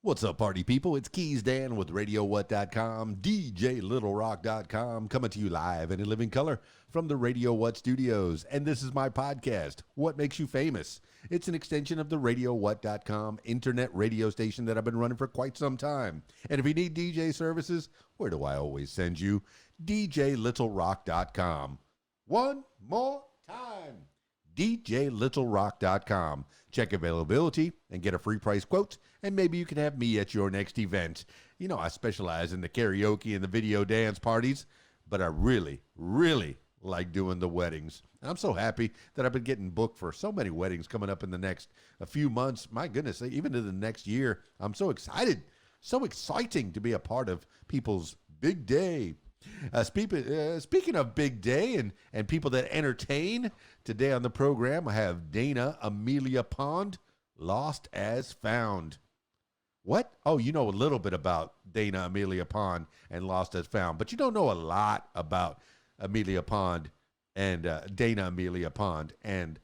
What's up, party people? It's KeysDAN with RadioWhat.com, DJLittleRock.com, coming to you live and in living color from the Radio What studios. And this is my podcast, What Makes You Famous? It's an extension of the RadioWhat.com internet radio station that I've been running for quite some time. And if you need DJ services, where do I always send you? DJLittleRock.com. One more time. DJLittleRock.com. Check availability and get a free price quote, and maybe you can have me at your next event. You know, I specialize in the karaoke and the video dance parties, but I really like doing the weddings. And I'm so happy that I've been getting booked for so many weddings coming up in the next a few months. My goodness, even to the next year. I'm so excited. So exciting to be a part of people's big day. Speaking of big day and people that entertain, today on the program I have Danna Amelia Pond, Lost as Found. What? Oh, you know a little bit about Danna Amelia Pond and Lost as Found, but you don't know a lot about Amelia Pond and Danna Amelia Pond and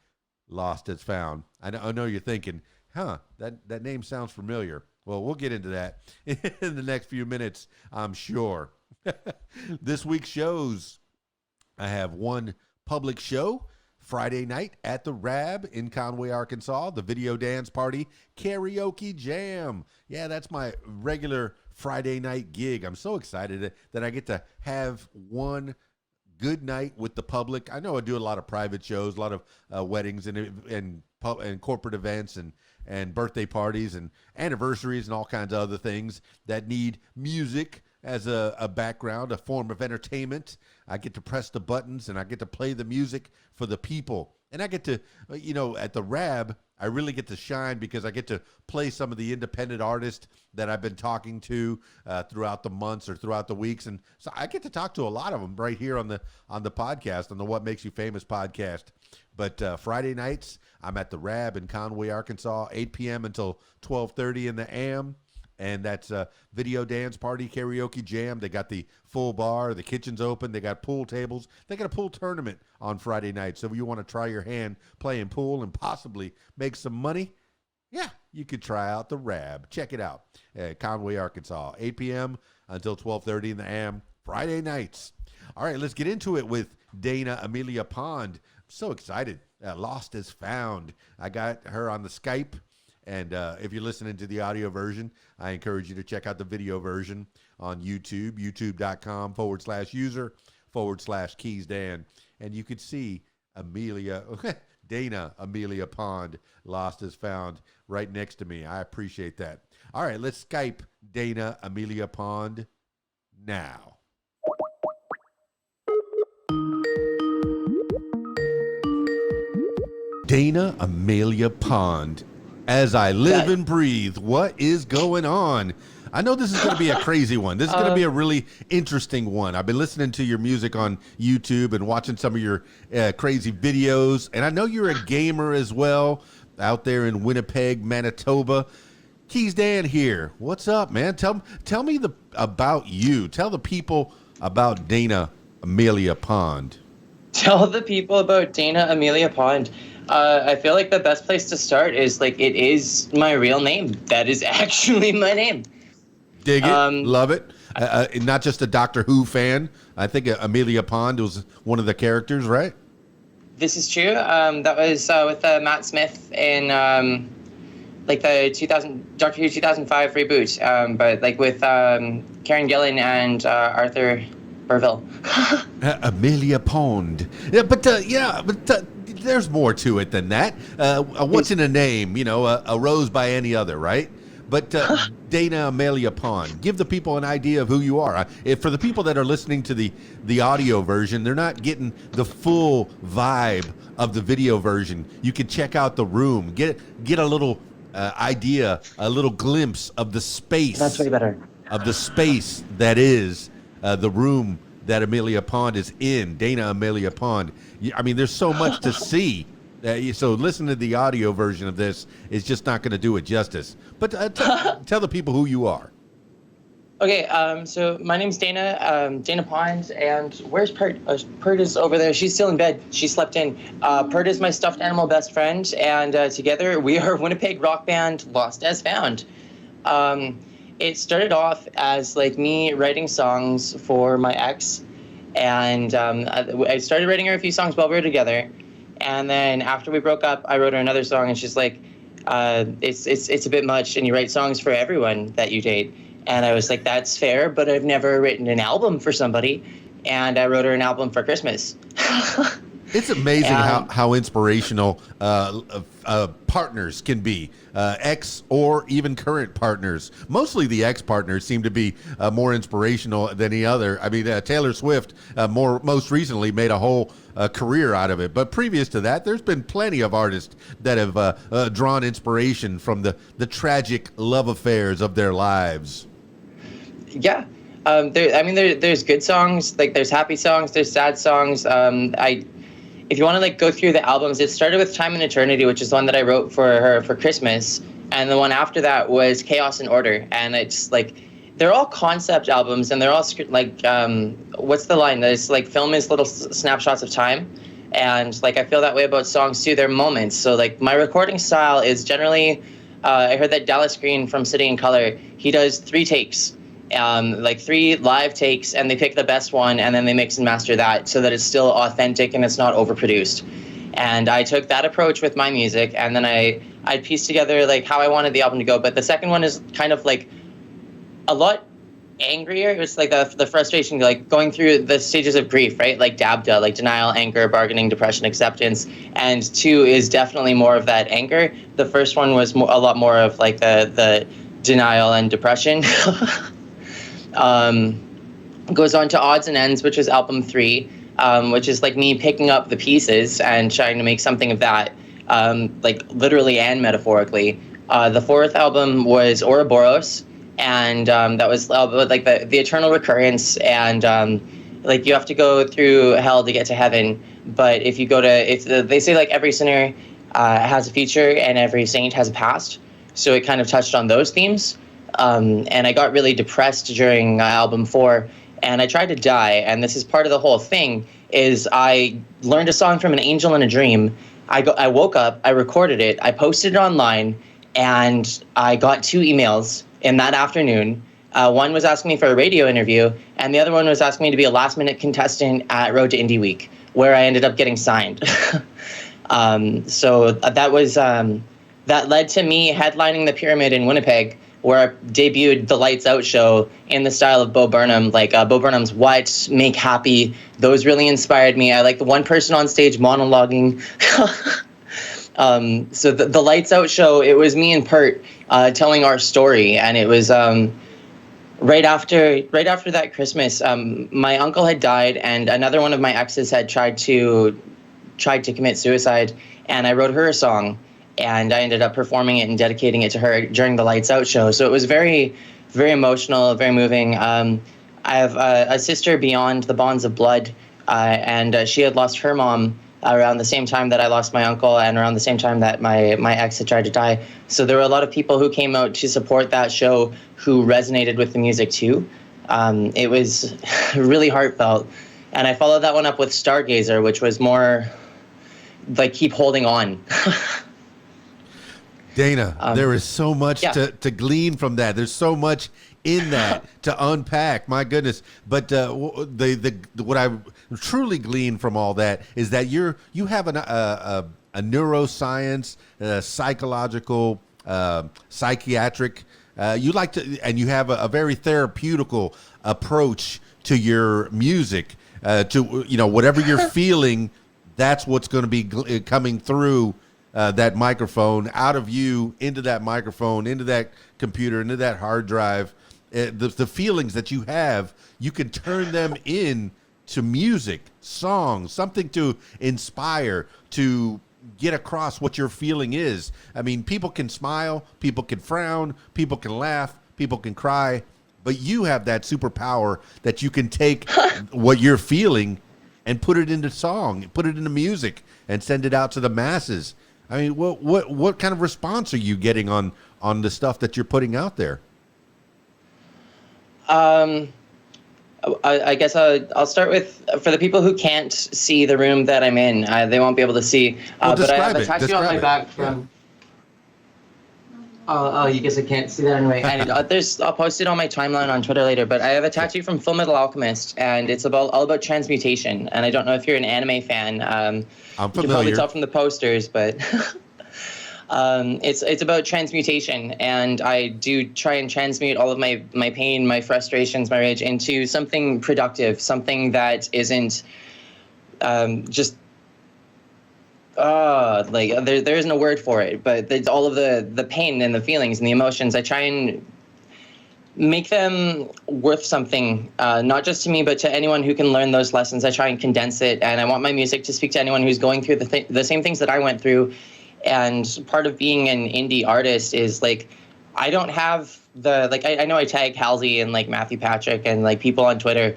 Lost as Found. I know you're thinking, that name sounds familiar. Well, we'll get into that in the next few minutes, I'm sure. This week's shows, I have one public show Friday night at the Rab in Conway, Arkansas, the Video Dance Party Karaoke Jam. Yeah, that's my regular Friday night gig. I'm so excited that I get to have one good night with the public. I know I do a lot of private shows, a lot of weddings and corporate events and birthday parties and anniversaries and all kinds of other things that need music as a background, a form of entertainment. I get to press the buttons and I get to play the music for the people. And I get to, at the Rab, I really get to shine because I get to play some of the independent artists that I've been talking to throughout the months or throughout the weeks. And so I get to talk to a lot of them right here on the podcast, on the What Makes You Famous podcast. But Friday nights, I'm at the Rab in Conway, Arkansas, 8 p.m. until 12:30 in the a.m., and that's a Video Dance Party Karaoke Jam. They got the full bar. The kitchen's open. They got pool tables. They got a pool tournament on Friday night. So if you want to try your hand playing pool and possibly make some money, yeah, you could try out the Rab. Check it out at Conway, Arkansas, 8 p.m. until 12:30 in the a.m. Friday nights. All right, let's get into it with Danna Amelia Pond. I'm so excited. Lost as Found. I got her on the Skype. And if you're listening to the audio version, I encourage you to check out the video version on YouTube, youtube.com/user/KeysDAN. And you could see Danna Amelia Pond, Lost as Found, right next to me. I appreciate that. All right, let's Skype Danna Amelia Pond now. Danna Amelia Pond. As I live and breathe, what is going on? I know this is going to be a crazy one. This is going to be a really interesting one. I've been listening to your music on YouTube and watching some of your crazy videos. And I know you're a gamer as well out there in Winnipeg, Manitoba. KeysDAN here. What's up, man? Tell me about you. Tell the people about Danna Amelia Pond. Tell the people about Danna Amelia Pond. I feel like the best place to start is it is my real name. That is actually my name. Dig it. Love it. Not just a Doctor Who fan. I think Amelia Pond was one of the characters, right? This is true. That was with Matt Smith in the 2000 Doctor Who 2005 reboot. But with Karen Gillan and Arthur Burville. Amelia Pond. Yeah, but there's more to it than that. What's in a name? A rose by any other, right? But Danna Amelia Pond, give the people an idea of who you are. For the people that are listening to the audio version, they're not getting the full vibe of the video version. You can check out the room, get a little idea, a little glimpse of the space. That's way better. Of the space that is the room that Amelia Pond is in, Danna Amelia Pond. I mean, there's so much to see. So listen to the audio version of this is just not going to do it justice. But tell the people who you are. Okay, so my name's Danna, Danna Pond, and where's Pert? Pert is over there. She's still in bed. She slept in. Pert is my stuffed animal best friend, and together we are Winnipeg rock band Lost as Found. It started off as like me writing songs for my ex, and I started writing her a few songs while we were together, and then after we broke up, I wrote her another song, and she's like, it's a bit much, and you write songs for everyone that you date. And I was like, that's fair, but I've never written an album for somebody, and I wrote her an album for Christmas. It's amazing how inspirational partners can be, ex or even current partners. Mostly the ex partners seem to be more inspirational than the other. I mean, Taylor Swift most recently made a whole career out of it. But previous to that, there's been plenty of artists that have drawn inspiration from the tragic love affairs of their lives. Yeah. There's good songs, like there's happy songs, there's sad songs. If you want to like go through the albums, it started with Time and Eternity, which is the one that I wrote for her for Christmas, and the one after that was Chaos and Order, and it's like they're all concept albums, and they're all like what's the line? There's like film is little snapshots of time, and like I feel that way about songs too. They're moments. So like my recording style is generally, I heard that Dallas Green from City and Color, he does 3 takes. Like 3 live takes, and they pick the best one, and then they mix and master that so that it's still authentic and it's not overproduced. And I took that approach with my music, and then I pieced together like how I wanted the album to go. But the second one is kind of like a lot angrier. It was like the frustration, like going through the stages of grief, right? Like DABDA, like denial, anger, bargaining, depression, acceptance. And 2 is definitely more of that anger. The first one was a lot more of like the denial and depression. Goes on to Odds and Ends, which is album 3, which is like me picking up the pieces and trying to make something of that, like literally and metaphorically. The 4th album was Ouroboros, and that was like the eternal recurrence, and like you have to go through hell to get to heaven. But if you go to, they say like every sinner has a future and every saint has a past, so it kind of touched on those themes. And I got really depressed during album 4, and I tried to die. And this is part of the whole thing, is I learned a song from an angel in a dream. I woke up, I recorded it, I posted it online, and I got 2 emails in that afternoon. One was asking me for a radio interview, and the other one was asking me to be a last-minute contestant at Road to Indie Week, where I ended up getting signed. So that was that led to me headlining the Pyramid in Winnipeg, where I debuted the Lights Out show in the style of Bo Burnham, like Bo Burnham's What, Make Happy. Those really inspired me. I like the one person on stage monologuing. So the Lights Out show, it was me and Pert telling our story, and it was right after that Christmas. My uncle had died, and another one of my exes had tried to commit suicide, and I wrote her a song. And I ended up performing it and dedicating it to her during the Lights Out show. So it was very, very emotional, very moving. I have a sister beyond the bonds of blood, and she had lost her mom around the same time that I lost my uncle, and around the same time that my ex had tried to die. So there were a lot of people who came out to support that show who resonated with the music too. It was really heartfelt. And I followed that one up with Stargazer, which was more like keep holding on. Dana, there is so much to glean from that. There's so much in that to unpack. My goodness. But what I truly glean from all that is that you have a neuroscience, psychological, psychiatric. You like to, and you have a very therapeutical approach to your music. To whatever you're feeling, that's what's going to be coming through. That microphone, out of you, into that microphone, into that computer, into that hard drive. The feelings that you have, you can turn them into music, songs, something to inspire, to get across what your feeling is. I mean, people can smile, people can frown, people can laugh, people can cry, but you have that superpower that you can take what you're feeling and put it into song, put it into music, and send it out to the masses. I mean, what kind of response are you getting on the stuff that you're putting out there? I guess I'll start with, for the people who can't see the room that I'm in, they won't be able to see. But I have a tattoo on my back from. Oh, you guess I can't see that anyway. And I'll post it on my timeline on Twitter later. But I have a tattoo from Fullmetal Alchemist, and it's all about transmutation. And I don't know if you're an anime fan. I'm familiar. You can probably tell from the posters, but it's about transmutation, and I do try and transmute all of my pain, my frustrations, my rage into something productive, something that isn't just. Like there isn't a word for it, but it's all of the pain and the feelings and the emotions. I try and make them worth something, not just to me, but to anyone who can learn those lessons. I try and condense it, and I want my music to speak to anyone who's going through the same things that I went through. And part of being an indie artist is like, I don't have I know I tag Halsey and like Matthew Patrick and like people on Twitter,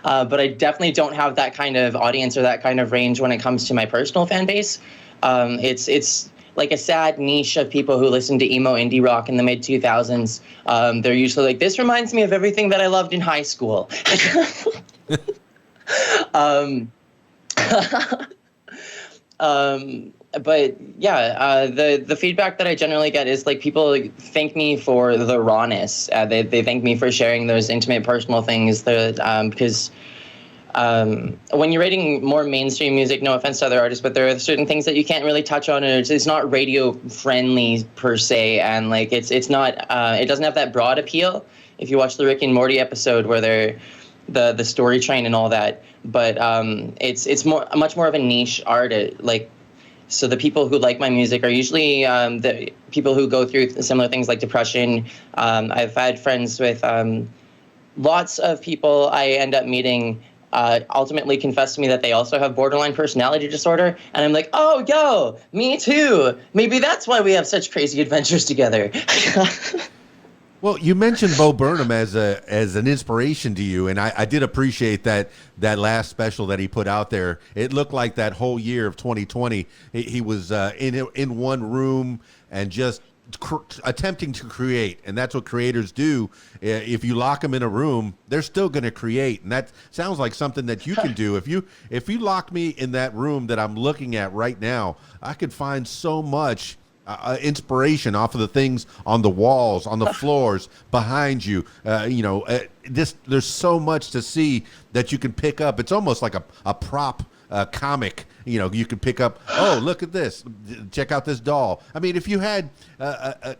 but I definitely don't have that kind of audience or that kind of range when it comes to my personal fan base. It's like a sad niche of people who listen to emo indie rock in the mid 2000s. They're usually like, this reminds me of everything that I loved in high school. But yeah, the feedback that I generally get is like people thank me for the rawness. They thank me for sharing those intimate, personal things. Because when you're writing more mainstream music, no offense to other artists, but there are certain things that you can't really touch on, and it's not radio friendly per se, and like it's not it doesn't have that broad appeal. If you watch the Rick and Morty episode where they're the story train and all that, but it's much more of a niche art, like. So the people who like my music are usually the people who go through similar things like depression. I've had friends with lots of people I end up meeting ultimately confess to me that they also have borderline personality disorder. And I'm like, oh, yo, me too. Maybe that's why we have such crazy adventures together. Well, you mentioned Bo Burnham as an inspiration to you, and I did appreciate that last special that he put out there. It looked like that whole year of 2020, he was in one room and just attempting to create, and that's what creators do. If you lock them in a room, they're still going to create, and that sounds like something that you can do. If you lock me in that room that I'm looking at right now, I could find so much inspiration off of the things on the walls, on the floors, behind you. There's so much to see that you can pick up. It's almost like a prop comic. You can pick up, oh, look at this. Check out this doll. I mean, if you had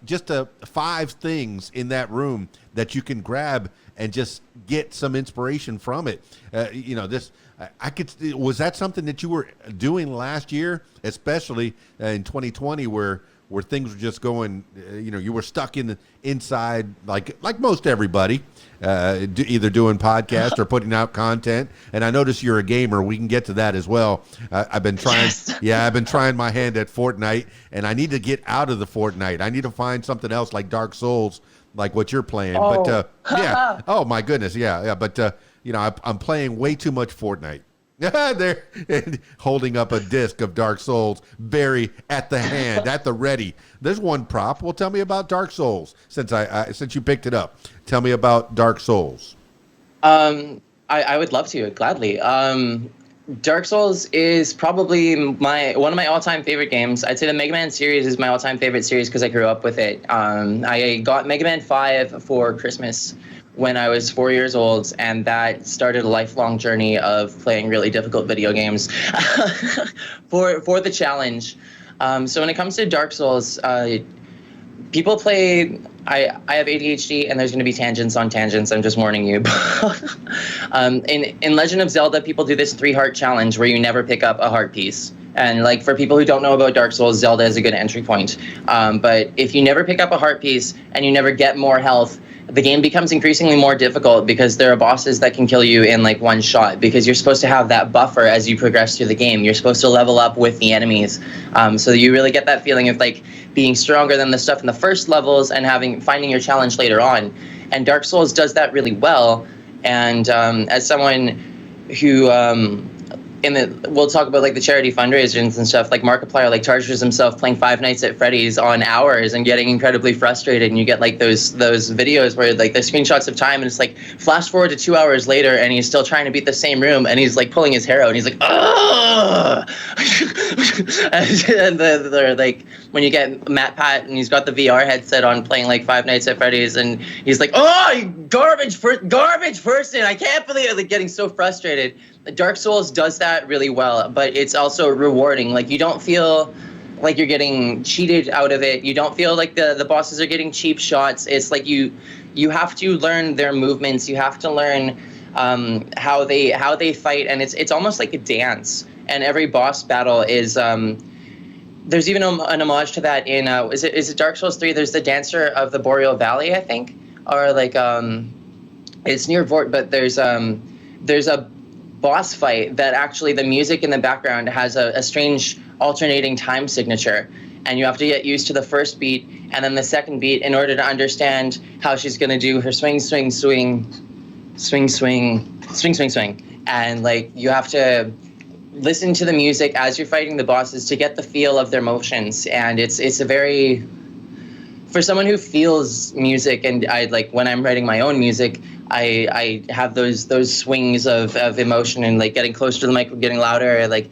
just 5 things in that room that you can grab and just get some inspiration from it, was that something that you were doing last year, especially in 2020 where things were just going, you were stuck inside like most everybody, either doing podcasts or putting out content. And I notice you're a gamer. We can get to that as well. I've been trying. Yes. Yeah, I've been trying my hand at Fortnite, and I need to get out of the Fortnite. I need to find something else like Dark Souls, like what you're playing. Oh. But yeah. Oh my goodness. Yeah. But I'm playing way too much Fortnite. They're holding up a disc of Dark Souls, very at the hand, at the ready. There's one prop. Well, tell me about Dark Souls since since you picked it up. Tell me about Dark Souls. I would love to, gladly. Dark Souls is probably one of my all-time favorite games. I'd say the Mega Man series is my all-time favorite series because I grew up with it. I got Mega Man 5 for Christmas when I was 4 years old, and that started a lifelong journey of playing really difficult video games for the challenge. So when it comes to Dark Souls, people play. I have ADHD, and there's going to be tangents on tangents. I'm just warning you. In Legend of Zelda, people do this 3-heart challenge where you never pick up a heart piece. And like for people who don't know about Dark Souls, Zelda is a good entry point. But if you never pick up a heart piece and you never get more health, the game becomes increasingly more difficult because there are bosses that can kill you in like one shot, because you're supposed to have that buffer as you progress through the game. You're supposed to level up with the enemies. So you really get that feeling of like being stronger than the stuff in the first levels and finding your challenge later on. And Dark Souls does that really well. And as someone who we'll talk about like the charity fundraisers and stuff, like Markiplier like charges himself playing Five Nights at Freddy's on hours and getting incredibly frustrated, and you get like those videos where like the screenshots of time and it's like flash forward to 2 hours later and he's still trying to beat the same room and he's like pulling his hair out and he's like, ugh! And they're like when you get Matt Pat and he's got the VR headset on playing like Five Nights at Freddy's, and he's like, oh, garbage person, I can't believe it, like getting so frustrated. Dark Souls does that really well, but it's also rewarding. Like, you don't feel like you're getting cheated out of it. You don't feel like the bosses are getting cheap shots. It's like you have to learn their movements. You have to learn how they fight, and it's almost like a dance. And every boss battle is there's even an homage to that in is it Dark Souls 3? There's the Dancer of the Boreal Valley, I think, or like it's near Vort, but there's a boss fight that actually the music in the background has a strange alternating time signature, and you have to get used to the first beat and then the second beat in order to understand how she's going to do her swing, and like you have to listen to the music as you're fighting the bosses to get the feel of their motions. And it's a very, for someone who feels music, and I like when I'm writing my own music, I have those swings of emotion and like getting closer to the mic, getting louder, like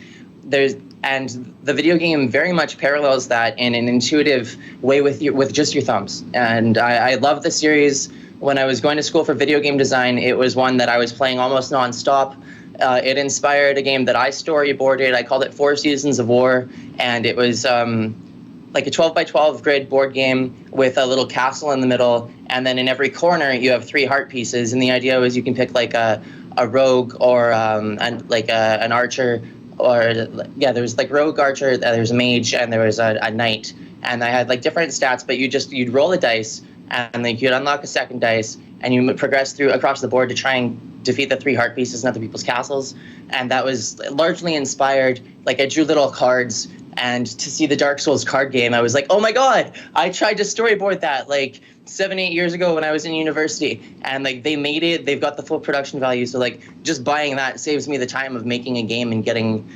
and the video game very much parallels that in an intuitive way with just your thumbs. And I love the series. When I was going to school for video game design, it was one that I was playing almost nonstop. It inspired a game that I storyboarded. I called it 4 Seasons of War, and it was like a 12 by 12 grid board game with a little castle in the middle, and then in every corner you have 3 heart pieces. And the idea was you can pick like a rogue or an archer, or yeah, there was like rogue, archer, there's a mage, and there was a knight, and I had like different stats. But you'd roll a dice, and like you'd unlock a second dice, and you would progress through across the board to try and defeat the 3 heart pieces in other people's castles. And that was largely inspired. Like, I drew little cards, and to see the Dark Souls card game, I was like, oh my god, I tried to storyboard that like 7-8 years ago when I was in university, and like they made it. They've got the full production value, so like just buying that saves me the time of making a game and getting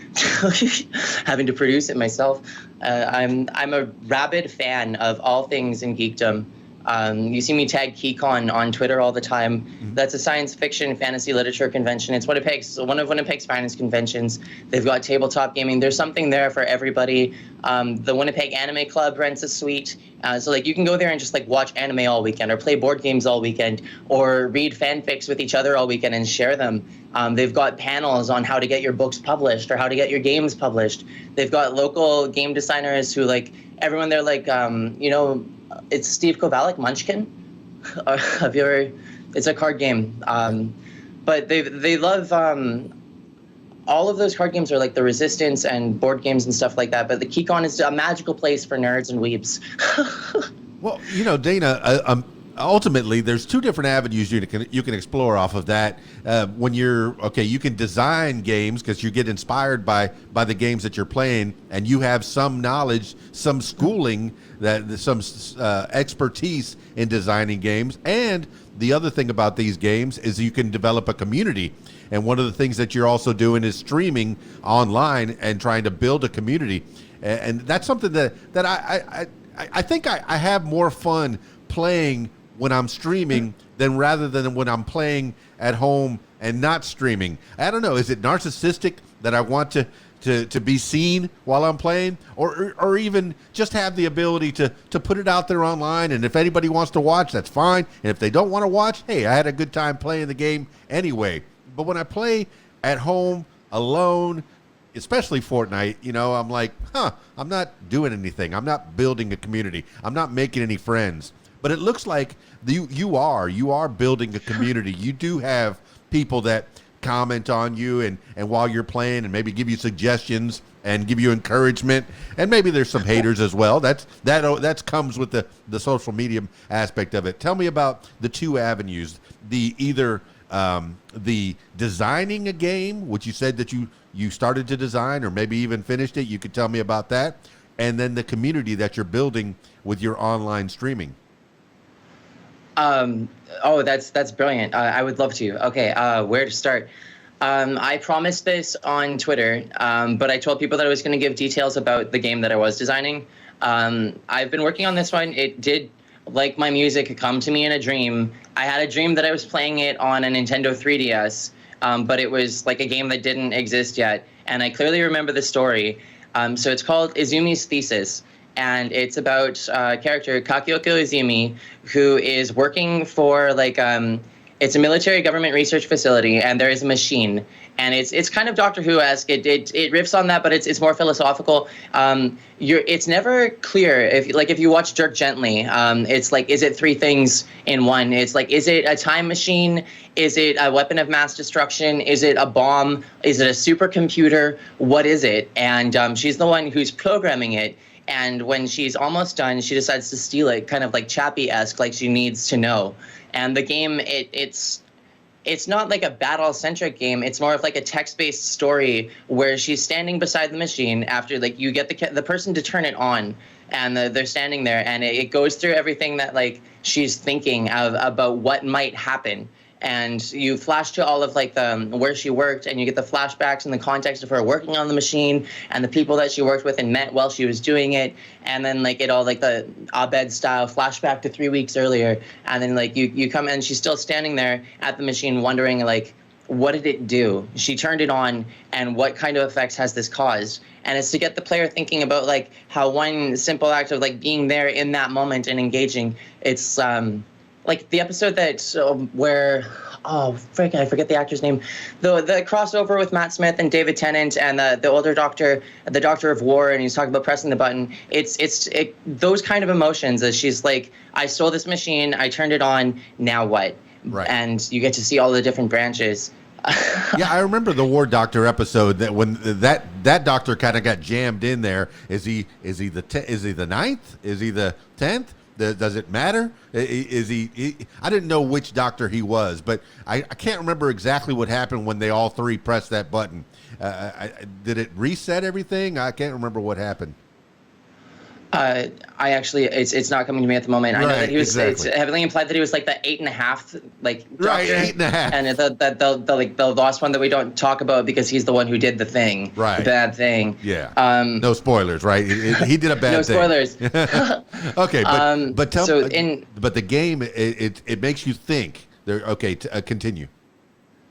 having to produce it myself. I'm a rabid fan of all things in geekdom. You see me tag KeyCon on Twitter all the time. That's a science fiction fantasy literature convention. It's one of Winnipeg's finest conventions. They've got tabletop gaming. There's something there for everybody. The Winnipeg Anime Club rents a suite. So like you can go there and just like watch anime all weekend, or play board games all weekend, or read fanfics with each other all weekend and share them. They've got panels on how to get your books published or how to get your games published. They've got local game designers who like everyone there, like it's Steve Kovalik, Munchkin. Have you ever? It's a card game, but they love all of those card games are like the Resistance and board games and stuff like that. But the KeyCon is a magical place for nerds and weebs. Well, Dana, ultimately, there's 2 different avenues you can explore off of that. When you're you can design games because you get inspired by the games that you're playing, and you have some knowledge, some schooling, some expertise in designing games. And the other thing about these games is you can develop a community. And one of the things that you're also doing is streaming online and trying to build a community. And that's something that I think I have more fun playing when I'm streaming rather than when I'm playing at home and not streaming. I don't know. Is it narcissistic that I want to be seen while I'm playing, or even just have the ability to put it out there online, and if anybody wants to watch, that's fine. And if they don't want to watch, hey, I had a good time playing the game anyway. But when I play at home alone, especially Fortnite, I'm like, I'm not doing anything. I'm not building a community. I'm not making any friends. But it looks like you are building a community. You do have people that comment on you and while you're playing, and maybe give you suggestions and give you encouragement. And maybe there's some haters as well. That comes with the social media aspect of it. Tell me about the 2 avenues. The designing a game, which you said that you started to design or maybe even finished it. You could tell me about that. And then the community that you're building with your online streaming. That's brilliant. I would love to. Okay, where to start? I promised this on Twitter, but I told people that I was going to give details about the game that I was designing. I've been working on this one. It did, like my music, come to me in a dream. I had a dream that I was playing it on a Nintendo 3DS, but it was like a game that didn't exist yet. And I clearly remember the story. So it's called Izumi's Thesis. and it's about character Kakioko Izumi, who is working for like it's a military government research facility, and there is a machine, and it's kind of Doctor Who-esque. It riffs on that, but it's more philosophical. It's never clear if you watch Dirk Gently. It's like, is it three things in one? It's like, is it a time machine? Is it a weapon of mass destruction? Is it a bomb? Is it a supercomputer? What is it? And she's the one who's programming it. And when she's almost done, she decides to steal it, kind of like Chappie-esque, like she needs to know. And the game, it's not like a battle-centric game. It's more of like a text-based story where she's standing beside the machine after like you get the person to turn it on, and they're standing there, and it goes through everything that like she's thinking about what might happen. And you flash to all of like where she worked, and you get the flashbacks and the context of her working on the machine and the people that she worked with and met while she was doing it. And then like it all like the Abed style flashback to 3 weeks earlier. And then like you come and she's still standing there at the machine wondering like, what did it do? She turned it on, and what kind of effects has this caused? And it's to get the player thinking about like how one simple act of like being there in that moment and engaging. It's like the episode that where I forget the actor's name, the crossover with Matt Smith and David Tennant and the older doctor, the Doctor of War, and he's talking about pressing the button. It's those kind of emotions, as she's like, I stole this machine, I turned it on, now what? Right. And you get to see all the different branches. Yeah, I remember the War Doctor episode that when that doctor kind of got jammed in there. Is he the ninth? Is he the 10th? Does it matter? Is he? I didn't know which doctor he was, but I can't remember exactly what happened when they all three pressed that button. Did it reset everything? I can't remember what happened. I actually, it's not coming to me at the moment. I know that he was. Exactly. It's heavily implied that he was like the 8.5, like doctor, right, 8.5, and the last one that we don't talk about because he's the one who did the thing, right, the bad thing. Yeah. No spoilers, right? He did a bad no thing. No spoilers. Okay, but tell me. But the game, it makes you think. Okay, continue.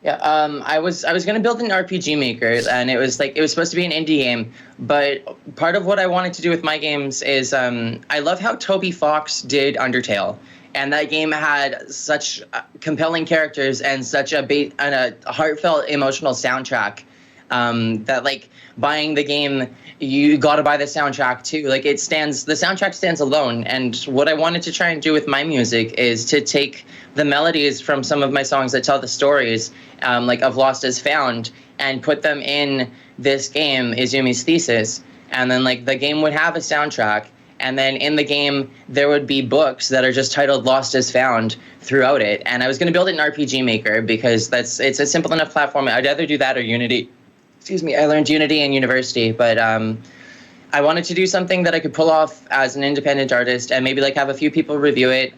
Yeah, I was gonna build an RPG maker, and it was supposed to be an indie game. But part of what I wanted to do with my games is I love how Toby Fox did Undertale, and that game had such compelling characters and such a heartfelt, emotional soundtrack. That like buying the game, you got to buy the soundtrack too. Like the soundtrack stands alone. And what I wanted to try and do with my music is to take the melodies from some of my songs that tell the stories, like of Lost as Found, and put them in this game, Izumi's Thesis. And then like the game would have a soundtrack. And then in the game, there would be books that are just titled Lost as Found throughout it. And I was going to build it in RPG Maker because it's a simple enough platform. I'd either do that or Unity. Excuse me, I learned Unity in university, but I wanted to do something that I could pull off as an independent artist and maybe like have a few people review it.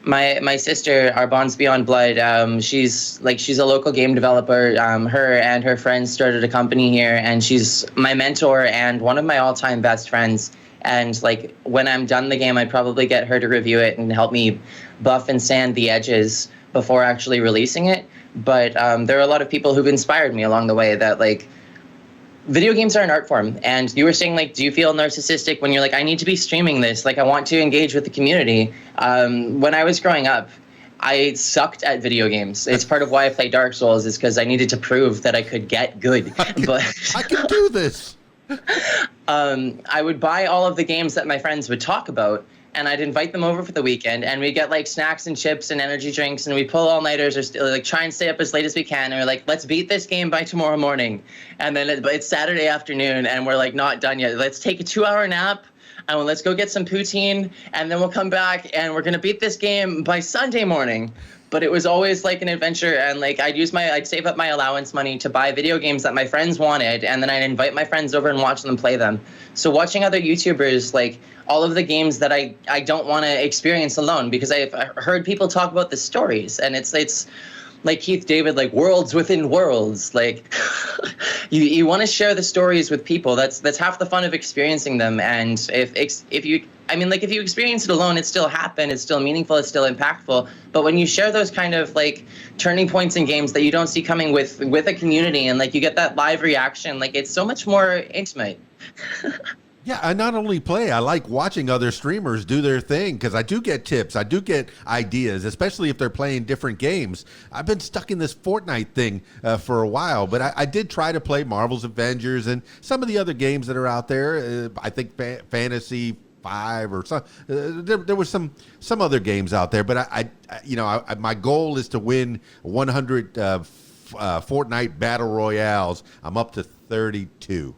My sister, our bonds beyond blood, she's a local game developer. Her and her friends started a company here, and she's my mentor and one of my all-time best friends. And like when I'm done the game, I'd probably get her to review it and help me buff and sand the edges before actually releasing it. But there are a lot of people who've inspired me along the way that like video games are an art form. And you were saying like, do you feel narcissistic when you're like, I need to be streaming this? Like I want to engage with the community. When I was growing up, I sucked at video games. It's part of why I play Dark Souls is because I needed to prove that I could get good. I can do this. I would buy all of the games that my friends would talk about, and I'd invite them over for the weekend, and we'd get like snacks and chips and energy drinks, and we'd pull all-nighters or like try and stay up as late as we can, and we're like, let's beat this game by tomorrow morning. And then it's Saturday afternoon, and we're like not done yet. Let's take a 2-hour nap, and let's go get some poutine, and then we'll come back, and we're gonna beat this game by Sunday morning. But it was always like an adventure, and like I'd save up my allowance money to buy video games that my friends wanted, and then I'd invite my friends over and watch them play them. So watching other YouTubers, like all of the games that I don't want to experience alone, because I've heard people talk about the stories, and it's like Keith David, like worlds within worlds. Like you want to share the stories with people. That's half the fun of experiencing them. And if you experience it alone, it still happened. It's still meaningful. It's still impactful. But when you share those kind of like turning points in games that you don't see coming with a community, and like you get that live reaction, like it's so much more intimate. Yeah, I not only play, I like watching other streamers do their thing because I do get tips. I do get ideas, especially if they're playing different games. I've been stuck in this Fortnite thing for a while, but I did try to play Marvel's Avengers and some of the other games that are out there. I think Fantasy 5 or some. There was some other games out there, but my goal is to win 100 Fortnite battle royales. I'm up to 32.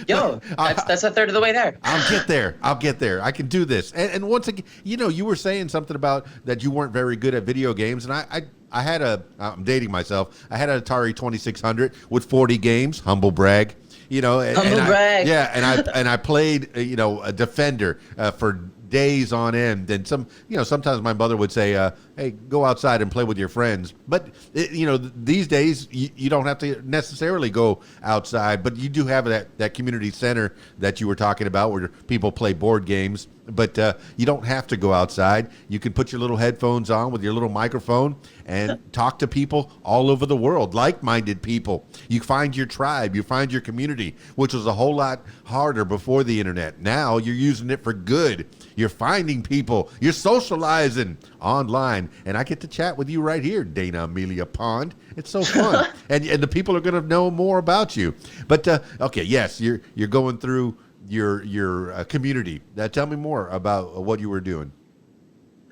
Yo, that's a third of the way there. I'll get there. I can do this. And once again, you were saying something about that you weren't very good at video games, and I had I'm dating myself. I had an Atari 2600 with 40 games. Humble brag. Humble brag. And I played a Defender for days on end. And sometimes my mother would say, hey, go outside and play with your friends. But these days you don't have to necessarily go outside, but you do have that community center that you were talking about where people play board games. But you don't have to go outside. You can put your little headphones on with your little microphone and talk to people all over the world, like-minded people. You find your tribe, you find your community, which was a whole lot harder before the internet. Now you're using it for good. You're finding people, you're socializing online, and I get to chat with you right here, Danna Amelia Pond. It's so fun, and the people are going to know more about you. But okay, yes, you're going through your community. Tell me more about what you were doing.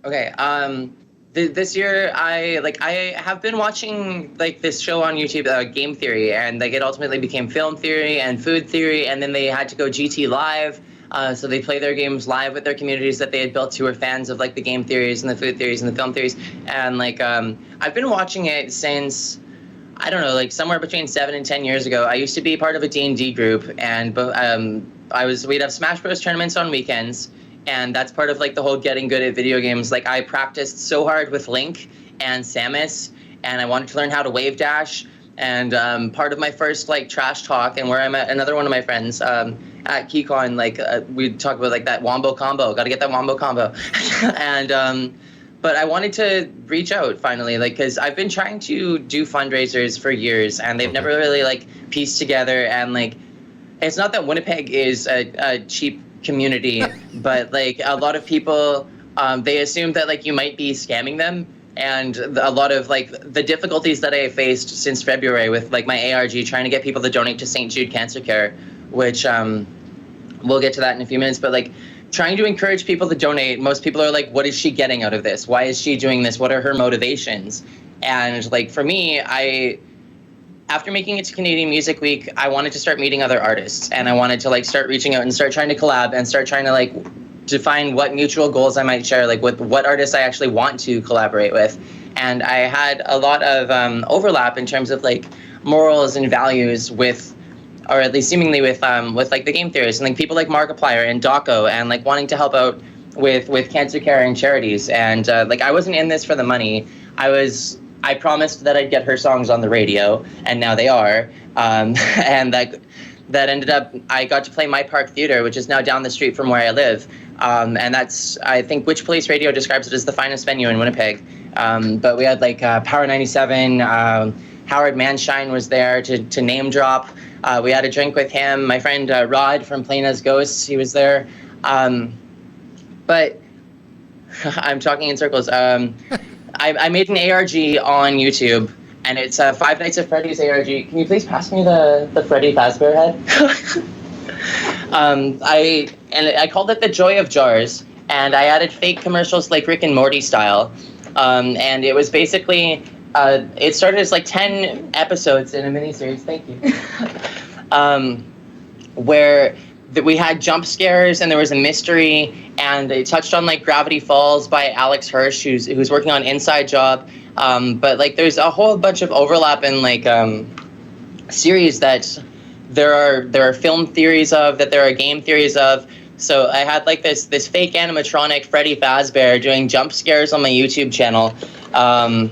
Okay. This year I have been watching this show on YouTube, Game Theory, and it ultimately became Film Theory and Food Theory, and then they had to go GT Live. So they play their games live with their communities that they had built who were fans of the game theories and the food theories and the film theories. And I've been watching it since, I don't know, somewhere between 7 and 10 years ago. I used to be part of a D&D group, and we'd have Smash Bros tournaments on weekends, and that's part of the whole getting good at video games. I practiced so hard with Link and Samus, and I wanted to learn how to wave dash. And part of my first trash talk, and where I met another one of my friends at KeyCon, we'd talk about that wombo combo. Got to get that wombo combo. And but I wanted to reach out finally, because I've been trying to do fundraisers for years, and they've never really pieced together. And it's not that Winnipeg is a cheap community, but a lot of people they assume that you might be scamming them. And a lot of the difficulties that I faced since February with my ARG trying to get people to donate to St. Jude Cancer Care, which we'll get to that in a few minutes. But trying to encourage people to donate, most people are what is she getting out of this? Why is she doing this? What are her motivations? And for me, after making it to Canadian Music Week, I wanted to start meeting other artists, and I wanted to start reaching out and start trying to collab and start trying to define what mutual goals I might share, with what artists I actually want to collaborate with. And I had a lot of overlap in terms of morals and values with, or at least seemingly with the game theorists and people like Markiplier and Daco, and wanting to help out with cancer care and charities. And I wasn't in this for the money. I promised that I'd get her songs on the radio, and now they are. And that ended up, I got to play My Park Theater, which is now down the street from where I live. And that's, I think, Which Police Radio describes it as the finest venue in Winnipeg. But we had Power 97, Howard Manshine was there to name drop. We had a drink with him. My friend Rod from Plain as Ghosts, he was there. But I'm talking in circles. I made an ARG on YouTube, and it's Five Nights at Freddy's ARG. Can you please pass me the Freddy Fazbear head? I called it The Joy of Jars, and I added fake commercials Rick and Morty style. And it was basically, it started as 10 episodes in a miniseries, thank you, where we had jump scares and there was a mystery, and it touched on Gravity Falls by Alex Hirsch, who's working on Inside Job. But there's a whole bunch of overlap in series that there are film theories of, that there are game theories of. So I had this fake animatronic Freddy Fazbear doing jump scares on my YouTube channel, and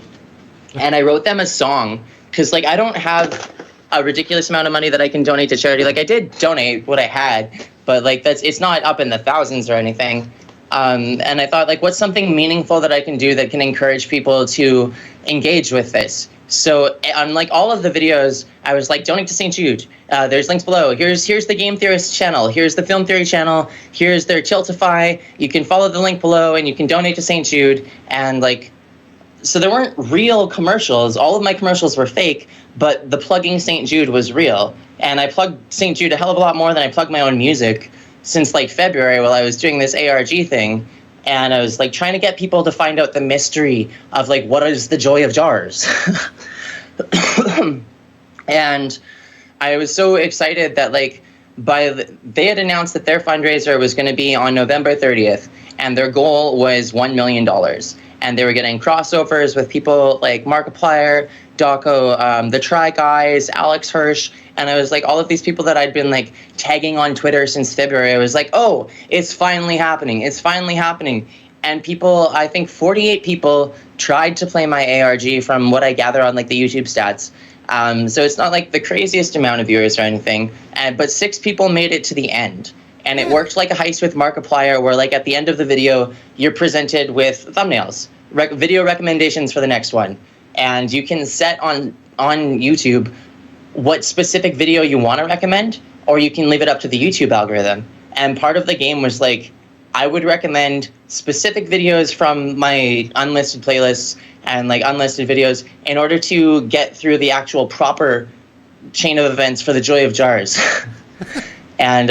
I wrote them a song because I don't have a ridiculous amount of money that I can donate to charity. I did donate what I had, but it's not up in the thousands or anything. And I thought what's something meaningful that I can do that can encourage people to engage with this? So on like all of the videos, I was like, donate to St. Jude. There's links below. Here's the Game Theorist channel. Here's the Film Theory channel. Here's their Tiltify. You can follow the link below and you can donate to St. Jude. And like, so there weren't real commercials. All of my commercials were fake, but the plugging St. Jude was real. And I plugged St. Jude a hell of a lot more than I plugged my own music since like February while I was doing this ARG thing. And I was like trying to get people to find out the mystery of like, what is the joy of jars? And I was so excited that like they had announced that their fundraiser was going to be on November 30th, and their goal was $1 million. And they were getting crossovers with people like Markiplier, Daco, the Try Guys, Alex Hirsch. And I was like, all of these people that I'd been like tagging on Twitter since February, I was like, oh, it's finally happening. It's finally happening. And people, I think 48 people tried to play my ARG from what I gather on like the YouTube stats. So it's not like the craziest amount of viewers or anything, but 6 people made it to the end. And it worked like a heist with Markiplier, where like at the end of the video, you're presented with thumbnails, video recommendations for the next one. And you can set on YouTube what specific video you want to recommend, or you can leave it up to the YouTube algorithm. And part of the game was like, I would recommend specific videos from my unlisted playlists and like unlisted videos in order to get through the actual proper chain of events for the joy of jars. And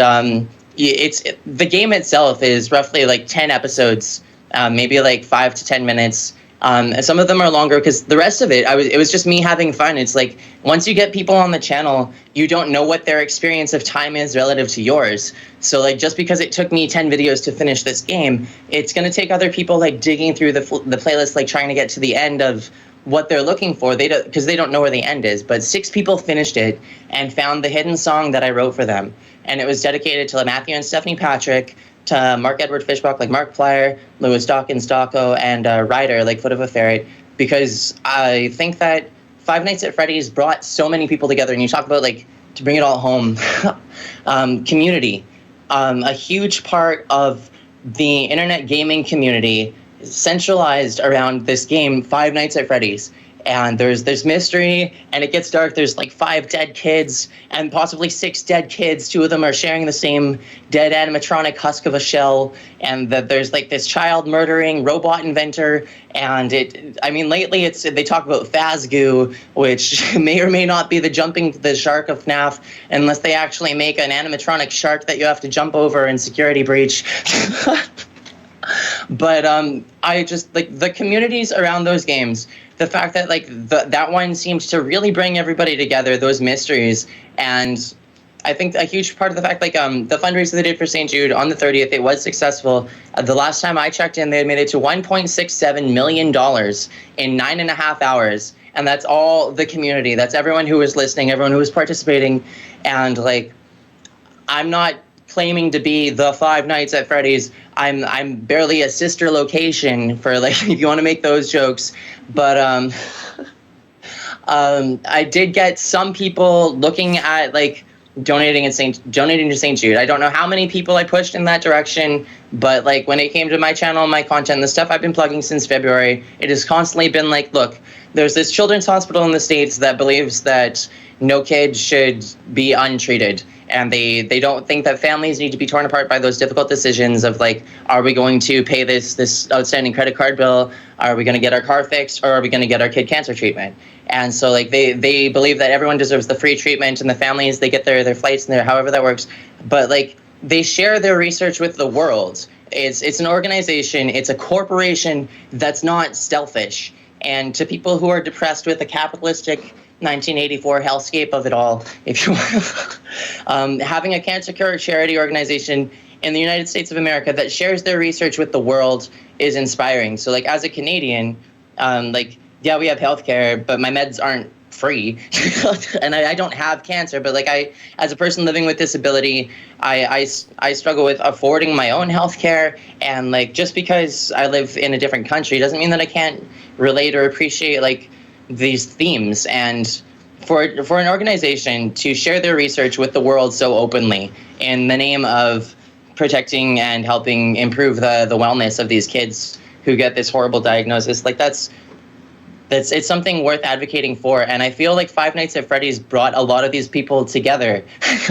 the game itself is roughly like 10 episodes, maybe like 5 to 10 minutes. And some of them are longer because the rest of it, it was just me having fun. It's like once you get people on the channel, you don't know what their experience of time is relative to yours. So like just because it took me 10 videos to finish this game, it's going to take other people like digging through the playlist, like trying to get to the end of what they're looking for. Because they don't know where the end is. But 6 people finished it and found the hidden song that I wrote for them. And it was dedicated to Matthew and Stephanie Patrick, to Mark Edward Fishbach, like Markiplier, Lewis Dawkins, Daco, and Ryder, like Foot of a Ferret, because I think that Five Nights at Freddy's brought so many people together. And you talk about, like, to bring it all home, community. A huge part of the internet gaming community is centralized around this game, Five Nights at Freddy's. And there's mystery, and it gets dark. There's like 5 dead kids, and possibly 6 dead kids. 2 of them are sharing the same dead animatronic husk of a shell. And there's like this child murdering robot inventor. And lately they talk about Phasgoo, which may or may not be the shark of FNAF, unless they actually make an animatronic shark that you have to jump over in Security Breach. But I just like the communities around those games. The fact that like that one seems to really bring everybody together, those mysteries. And I think a huge part of the fact, like the fundraiser they did for St. Jude on the 30th, it was successful. The last time I checked in, they had made it to $1.67 million in 9.5 hours. And that's all the community. That's everyone who was listening, everyone who was participating. And like, I'm not claiming to be the Five Nights at Freddy's. I'm barely a sister location for like if you want to make those jokes, but I did get some people looking at like donating to St. Jude. I don't know how many people I pushed in that direction, but like when it came to my channel, my content, the stuff I've been plugging since February, it has constantly been like, look, there's this children's hospital in the States that believes that no kid should be untreated. And they don't think that families need to be torn apart by those difficult decisions of like, are we going to pay this outstanding credit card bill? Are we going to get our car fixed? Or are we going to get our kid cancer treatment? And so like they believe that everyone deserves the free treatment, and the families, they get their flights and their however that works. But like they share their research with the world. It's an organization, it's a corporation that's not selfish. And to people who are depressed with the capitalistic 1984 hellscape of it all, if you want, having a cancer cure charity organization in the United States of America that shares their research with the world is inspiring. So like as a Canadian, yeah, we have healthcare, but my meds aren't free. And I don't have cancer, but like as a person living with disability, I struggle with affording my own healthcare. And like just because I live in a different country doesn't mean that I can't relate or appreciate like these themes. And for an organization to share their research with the world so openly in the name of protecting and helping improve the wellness of these kids who get this horrible diagnosis, like that's it's something worth advocating for. And I feel like Five Nights at Freddy's brought a lot of these people together,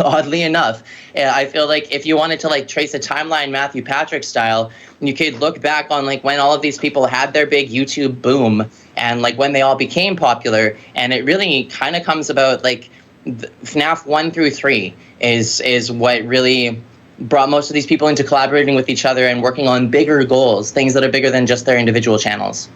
oddly enough. I feel like if you wanted to like trace a timeline Matthew Patrick style, you could look back on like when all of these people had their big YouTube boom and like when they all became popular. And it really kind of comes about like FNAF 1 through 3 is what really brought most of these people into collaborating with each other and working on bigger goals, things that are bigger than just their individual channels.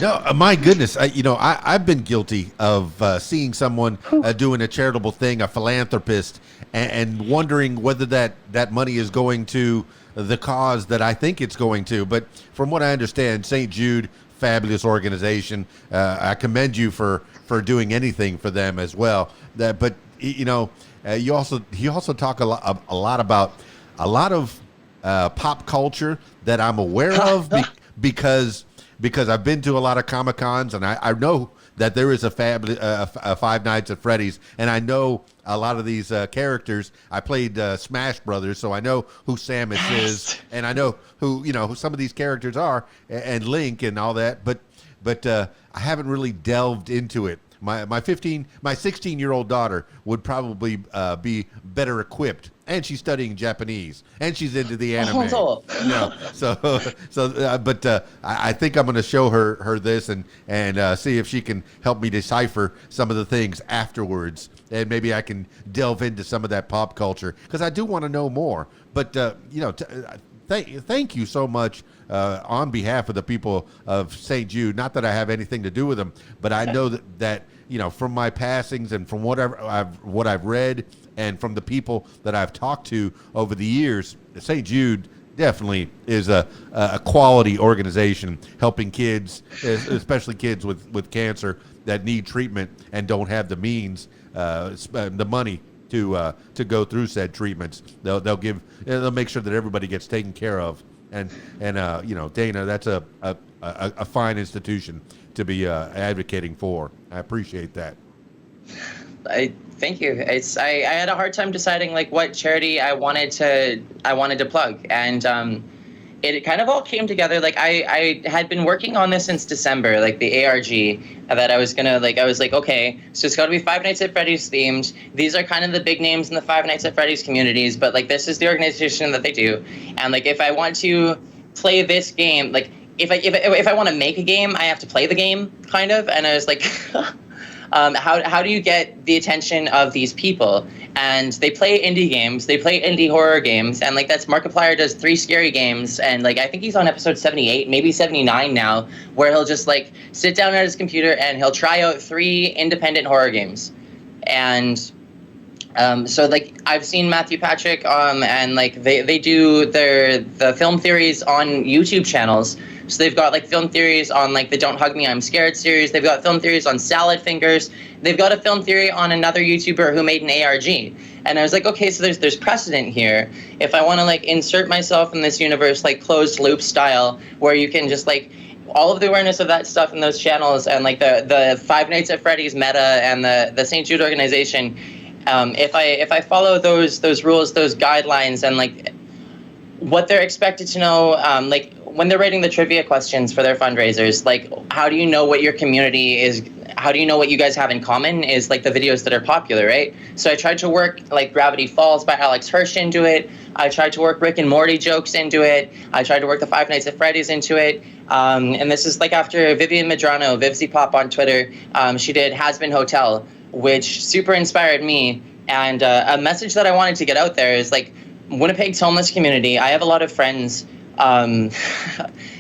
No, my goodness. I've been guilty of seeing someone doing a charitable thing, a philanthropist, and wondering whether that money is going to the cause that I think it's going to. But from what I understand, St. Jude, fabulous organization. I commend you for doing anything for them as well. But you also talk a lot about a lot of pop culture that I'm aware of because I've been to a lot of Comic-Cons, and I know that there is a Five Nights at Freddy's, and I know a lot of these characters. I played Smash Brothers, so I know who Samus is, and I know who some of these characters are, and Link and all that. But I haven't really delved into it. My 16-year-old daughter would probably be better equipped, and she's studying Japanese, and she's into the anime. But I think I'm going to show her this and see if she can help me decipher some of the things afterwards, and maybe I can delve into some of that pop culture because I do want to know more. But thank you so much on behalf of the people of St. Jude. Not that I have anything to do with them, but I know that from my passings and from what I've read and from the people that I've talked to over the years, St. Jude definitely is a quality organization helping kids, especially kids with cancer that need treatment and don't have the means, the money to go through said treatments. They'll make sure that everybody gets taken care of. And Dana, that's a fine institution to be advocating for. I appreciate that. Thank you. I had a hard time deciding like what charity I wanted to plug, and it kind of all came together. Like I had been working on this since December, like the ARG that I was like, okay, so it's got to be Five Nights at Freddy's themed. These are kind of the big names in the Five Nights at Freddy's communities, but like this is the organization that they do, and like if I want to play this game, like if I want to make a game, I have to play the game, kind of. And I was like, how do you get the attention of these people? And they play indie games, they play indie horror games, and like that's Markiplier does 3 scary games, and like I think he's on episode 78, maybe 79 now, where he'll just like sit down at his computer and he'll try out 3 independent horror games. And so like I've seen Matthew Patrick and like they do the film theories on YouTube channels. So they've got like film theories on like the Don't Hug Me, I'm Scared series. They've got film theories on Salad Fingers. They've got a film theory on another YouTuber who made an ARG. And I was like, okay, so there's precedent here. If I want to like insert myself in this universe, like closed loop style, where you can just like all of the awareness of that stuff in those channels and like the Five Nights at Freddy's meta and the St. Jude organization, if I follow those rules, those guidelines, and like what they're expected to know, like when they're writing the trivia questions for their fundraisers, like how do you know what your community is? How do you know what you guys have in common? Is like the videos that are popular, right? So I tried to work like Gravity Falls by Alex Hirsch into it. I tried to work Rick and Morty jokes into it. I tried to work the Five Nights at Freddy's into it. And this is like after Vivian Medrano, Vivzy Pop on Twitter, she did Has Been Hotel, which super inspired me. And a message that I wanted to get out there is like Winnipeg's homeless community. I have a lot of friends, and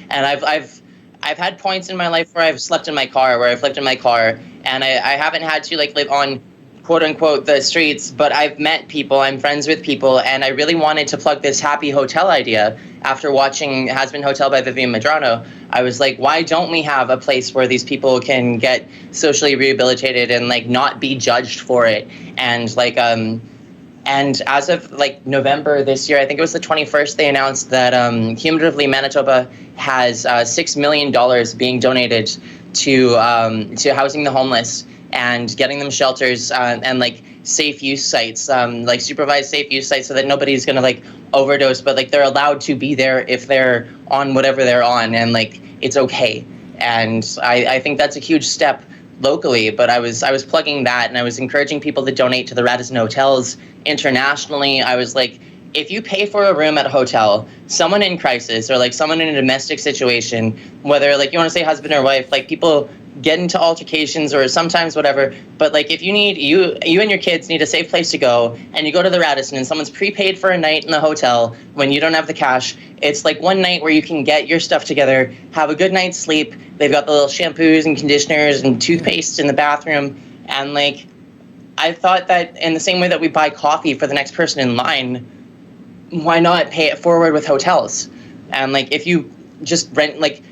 I've had points in my life where I've slept in my car, and I haven't had to like live on quote unquote the streets, but I've met people, I'm friends with people, and I really wanted to plug this happy hotel idea. After watching Has Been Hotel by Vivian Medrano, I was like, why don't we have a place where these people can get socially rehabilitated and like not be judged for it? And like and as of like November this year, I think it was the 21st, they announced that cumulatively Manitoba has $6 million being donated to housing the homeless and getting them shelters and like safe use sites, like supervised safe use sites, so that nobody's gonna like overdose, but like they're allowed to be there if they're on whatever they're on, and like it's okay. And I think that's a huge step locally, but I was plugging that, and I was encouraging people to donate to the Radisson hotels internationally. I was like, if you pay for a room at a hotel, someone in crisis or like someone in a domestic situation, whether like you want to say husband or wife, like people get into altercations or sometimes whatever, but like if you need you and your kids need a safe place to go, and you go to the Radisson and someone's prepaid for a night in the hotel when you don't have the cash, it's like one night where you can get your stuff together, have a good night's sleep. They've got the little shampoos and conditioners and toothpaste in the bathroom. And like I thought that in the same way that we buy coffee for the next person in line, why not pay it forward with hotels? And like if you just rent, like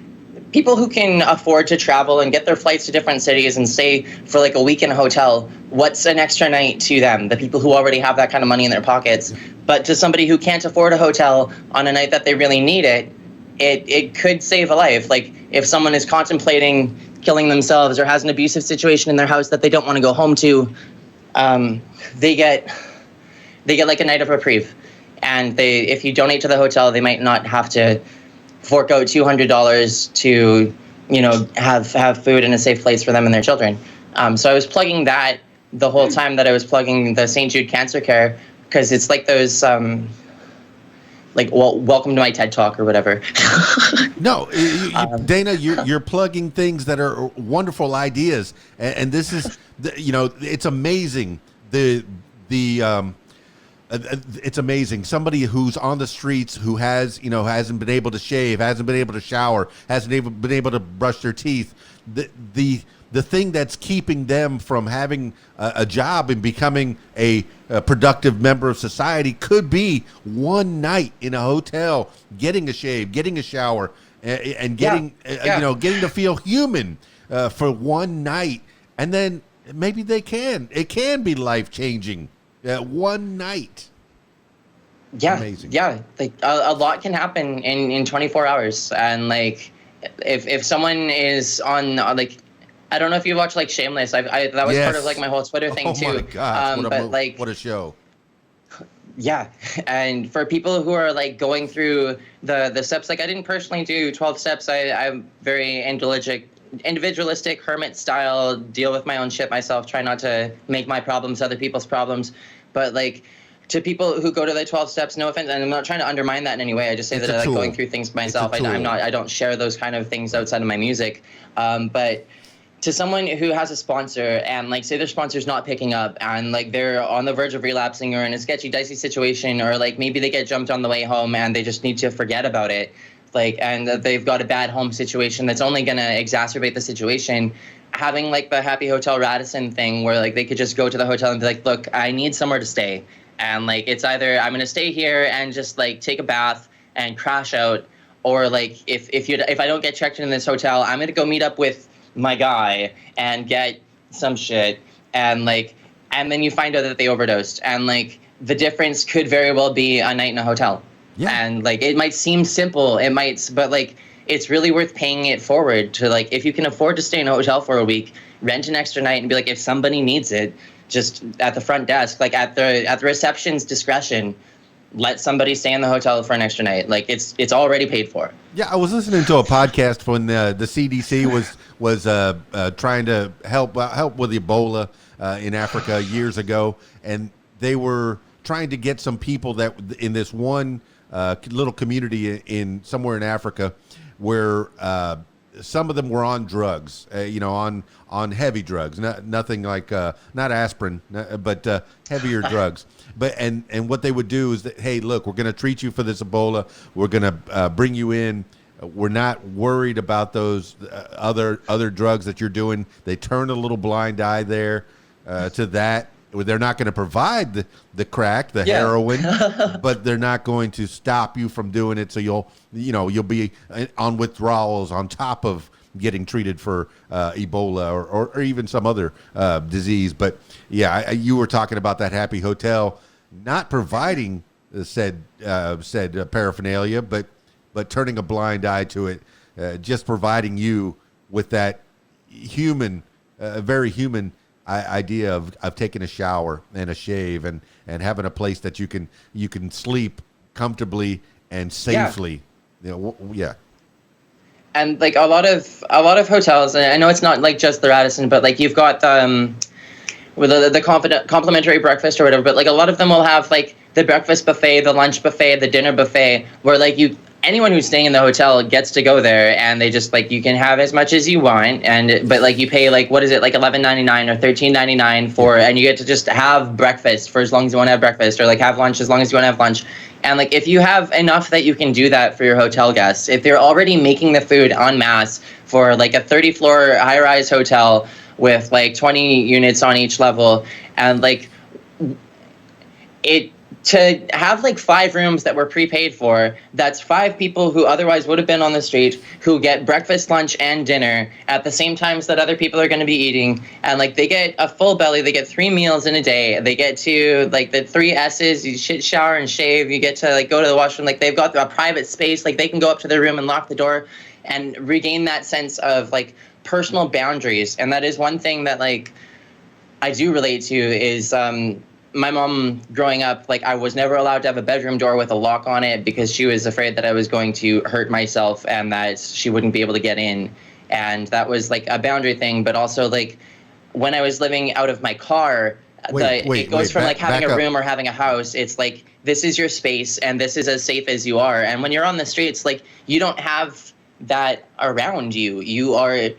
people who can afford to travel and get their flights to different cities and stay for like a week in a hotel, what's an extra night to them? The people who already have that kind of money in their pockets. But to somebody who can't afford a hotel on a night that they really need it, it could save a life. Like if someone is contemplating killing themselves or has an abusive situation in their house that they don't want to go home to, they get like a night of reprieve. And if you donate to the hotel, they might not have to fork out $200 to, have food in a safe place for them and their children. So I was plugging that the whole time that I was plugging the St. Jude Cancer Care, because it's like those, welcome to my TED Talk or whatever. No, Dana, you're plugging things that are wonderful ideas, and this is, it's amazing. It's amazing. Somebody who's on the streets who hasn't been able to shave, hasn't been able to shower, hasn't been able to brush their teeth. The thing that's keeping them from having a job and becoming a productive member of society could be one night in a hotel, getting a shave, getting a shower, and getting getting to feel human for one night, and then maybe it can be life-changing. One night. Yeah. Amazing. Yeah. Like a lot can happen in 24 hours. And like, if someone is on like, I don't know if you watch like Shameless. That was part of like my whole Twitter thing too. Oh my gosh. What a show. Yeah. And for people who are like going through the steps, like I didn't personally do 12 steps. I'm very individualistic hermit style, deal with my own shit myself, try not to make my problems other people's problems. But like to people who go to the 12 steps, no offense, and I'm not trying to undermine that in any way, I just say that I like going through things myself. I don't share those kind of things outside of my music. But to someone who has a sponsor and like say their sponsor's not picking up and like they're on the verge of relapsing or in a sketchy, dicey situation, or like maybe they get jumped on the way home and they just need to forget about it, like, and they've got a bad home situation that's only going to exacerbate the situation, having like the Happy Hotel Radisson thing where like they could just go to the hotel and be like, look, I need somewhere to stay. And like, it's either I'm going to stay here and just like take a bath and crash out, or like if I don't get checked in this hotel, I'm going to go meet up with my guy and get some shit. And like, and then you find out that they overdosed. And like the difference could very well be a night in a hotel. Yeah. And like, it might seem simple, but like, it's really worth paying it forward to like, if you can afford to stay in a hotel for a week, rent an extra night and be like, if somebody needs it, just at the front desk, like at the reception's discretion, let somebody stay in the hotel for an extra night. Like it's already paid for. Yeah. I was listening to a podcast when the CDC was trying to help with Ebola in Africa years ago. And they were trying to get some people that in this one little community in somewhere in Africa where some of them were on drugs, on heavy drugs, nothing like not aspirin, but heavier drugs. But and what they would do is that, hey, look, we're going to treat you for this Ebola. We're going to bring you in. We're not worried about those other drugs that you're doing. They turn a little blind eye there to that. They're not going to provide the crack, the heroin, but they're not going to stop you from doing it. So you'll be on withdrawals on top of getting treated for Ebola or even some other disease. But yeah, you were talking about that Happy Hotel not providing said paraphernalia, but turning a blind eye to it, just providing you with that human, very human idea of taking a shower and a shave and having a place that you can sleep comfortably and safely. Yeah. and like a lot of hotels, and I know it's not like just the Radisson, but like you've got with the complimentary breakfast or whatever, but like a lot of them will have like the breakfast buffet, the lunch buffet, the dinner buffet, where like anyone who's staying in the hotel gets to go there, and they just like you can have as much as you want, and but like you pay like what is it, like $11.99 or $13.99 for, and you get to just have breakfast for as long as you want to have breakfast, or like have lunch as long as you want to have lunch. And like if you have enough that you can do that for your hotel guests, if they're already making the food en masse for like a 30-floor high-rise hotel with like 20 units on each level, and like it to have like 5 rooms that were prepaid for, that's 5 people who otherwise would have been on the street who get breakfast, lunch, and dinner at the same times that other people are going to be eating, and like they get a full belly, they get 3 meals in a day, they get to like the 3 S's, you shower and shave, you get to like go to the washroom, like they've got a private space, like they can go up to their room and lock the door and regain that sense of like personal boundaries. And that is one thing that like I do relate to is my mom growing up, like I was never allowed to have a bedroom door with a lock on it because she was afraid that I was going to hurt myself and that she wouldn't be able to get in. And that was like a boundary thing. But also like when I was living out of my car, it goes from like having a room or having a house. It's like, this is your space and this is as safe as you are. And when you're on the streets, like you don't have that around you. You are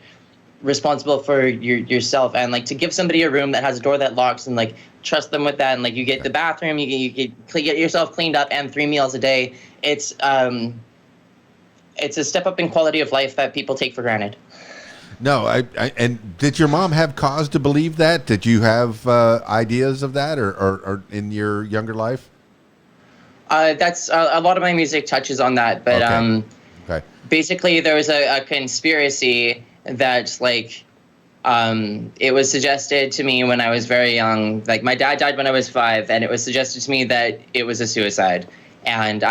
responsible for yourself, and like to give somebody a room that has a door that locks and like trust them with that, and like you get the bathroom, you get yourself cleaned up, and 3 meals a day. It's a step up in quality of life that people take for granted. No, and did your mom have cause to believe that? Did you have ideas of that, or in your younger life? That's a lot of my music touches on that, but okay. Basically there was a conspiracy that like it was suggested to me when I was very young. Like my dad died when I was 5, and it was suggested to me that it was a suicide. And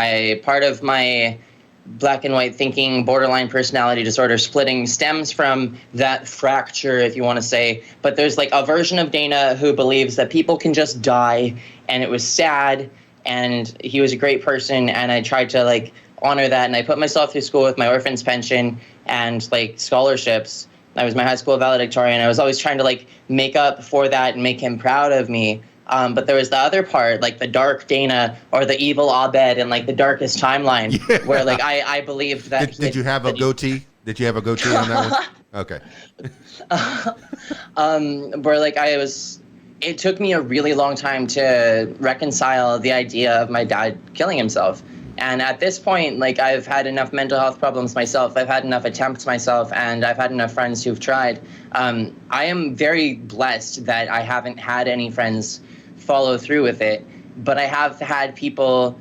part of my black and white thinking, borderline personality disorder splitting stems from that fracture, if you want to say. But there's like a version of Dana who believes that people can just die, and it was sad, and he was a great person, and I tried to like honor that, and I put myself through school with my orphan's pension and like scholarships. I was my high school valedictorian. I was always trying to like make up for that and make him proud of me. But there was the other part, like the dark Dana or the evil Abed in like the darkest timeline, where like I believed that. Did you have a goatee? Did you have a goatee on that one? Okay. Where like it took me a really long time to reconcile the idea of my dad killing himself. And at this point, like I've had enough mental health problems myself, I've had enough attempts myself, and I've had enough friends who've tried. I am very blessed that I haven't had any friends follow through with it, but I have had people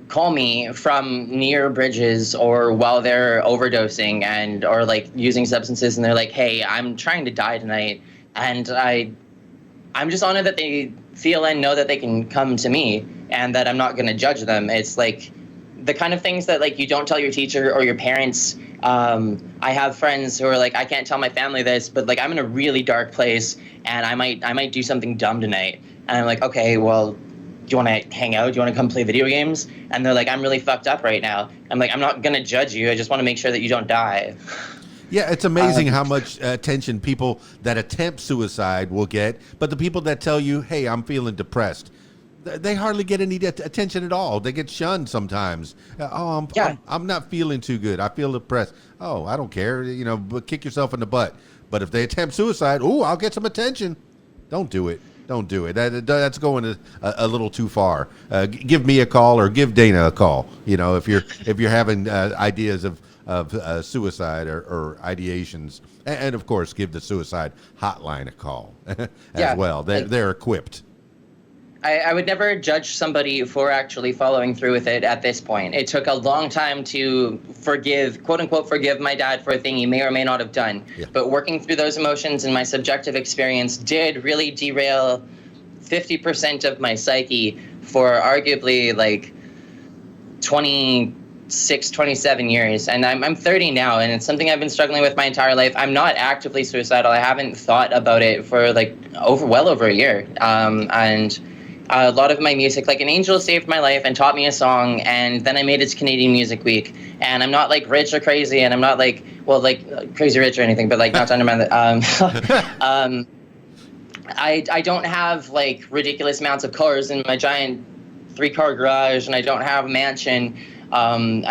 call me from near bridges or while they're overdosing and or like using substances, and they're like, "Hey, I'm trying to die tonight," and I'm just honored that they feel and know that they can come to me and that I'm not going to judge them. It's like the kind of things that like you don't tell your teacher or your parents. I have friends who are like, I can't tell my family this, but like I'm in a really dark place and I might do something dumb tonight. And I'm like, okay, well, do you want to hang out? Do you want to come play video games? And they're like, I'm really fucked up right now. I'm like, I'm not going to judge you. I just want to make sure that you don't die. Yeah, it's amazing how much attention people that attempt suicide will get, but the people that tell you, hey, I'm feeling depressed, they hardly get any attention at all. They get shunned sometimes. I'm not feeling too good. I feel depressed. Oh, I don't care. You know, but kick yourself in the butt. But if they attempt suicide, I'll get some attention. Don't do it. Don't do it. That's going a little too far. Give me a call or give Dana a call. You know, if you're having ideas of suicide or ideations, and of course, give the suicide hotline a call as well. They're equipped. I would never judge somebody for actually following through with it at this point. It took a long time to quote unquote, forgive my dad for a thing he may or may not have done. Yeah. But working through those emotions and my subjective experience did really derail 50% of my psyche for arguably like 26, 27 years. And I'm 30 now, and it's something I've been struggling with my entire life. I'm not actively suicidal. I haven't thought about it for like well over a year. And a lot of my music, like An Angel Saved My Life and taught me a song, and then I made it to Canadian Music Week. And I'm not like rich or crazy, and I'm not like, well, like crazy rich or anything, but like not to undermine that. I don't have like ridiculous amounts of cars in my giant 3-car garage, and I don't have a mansion. And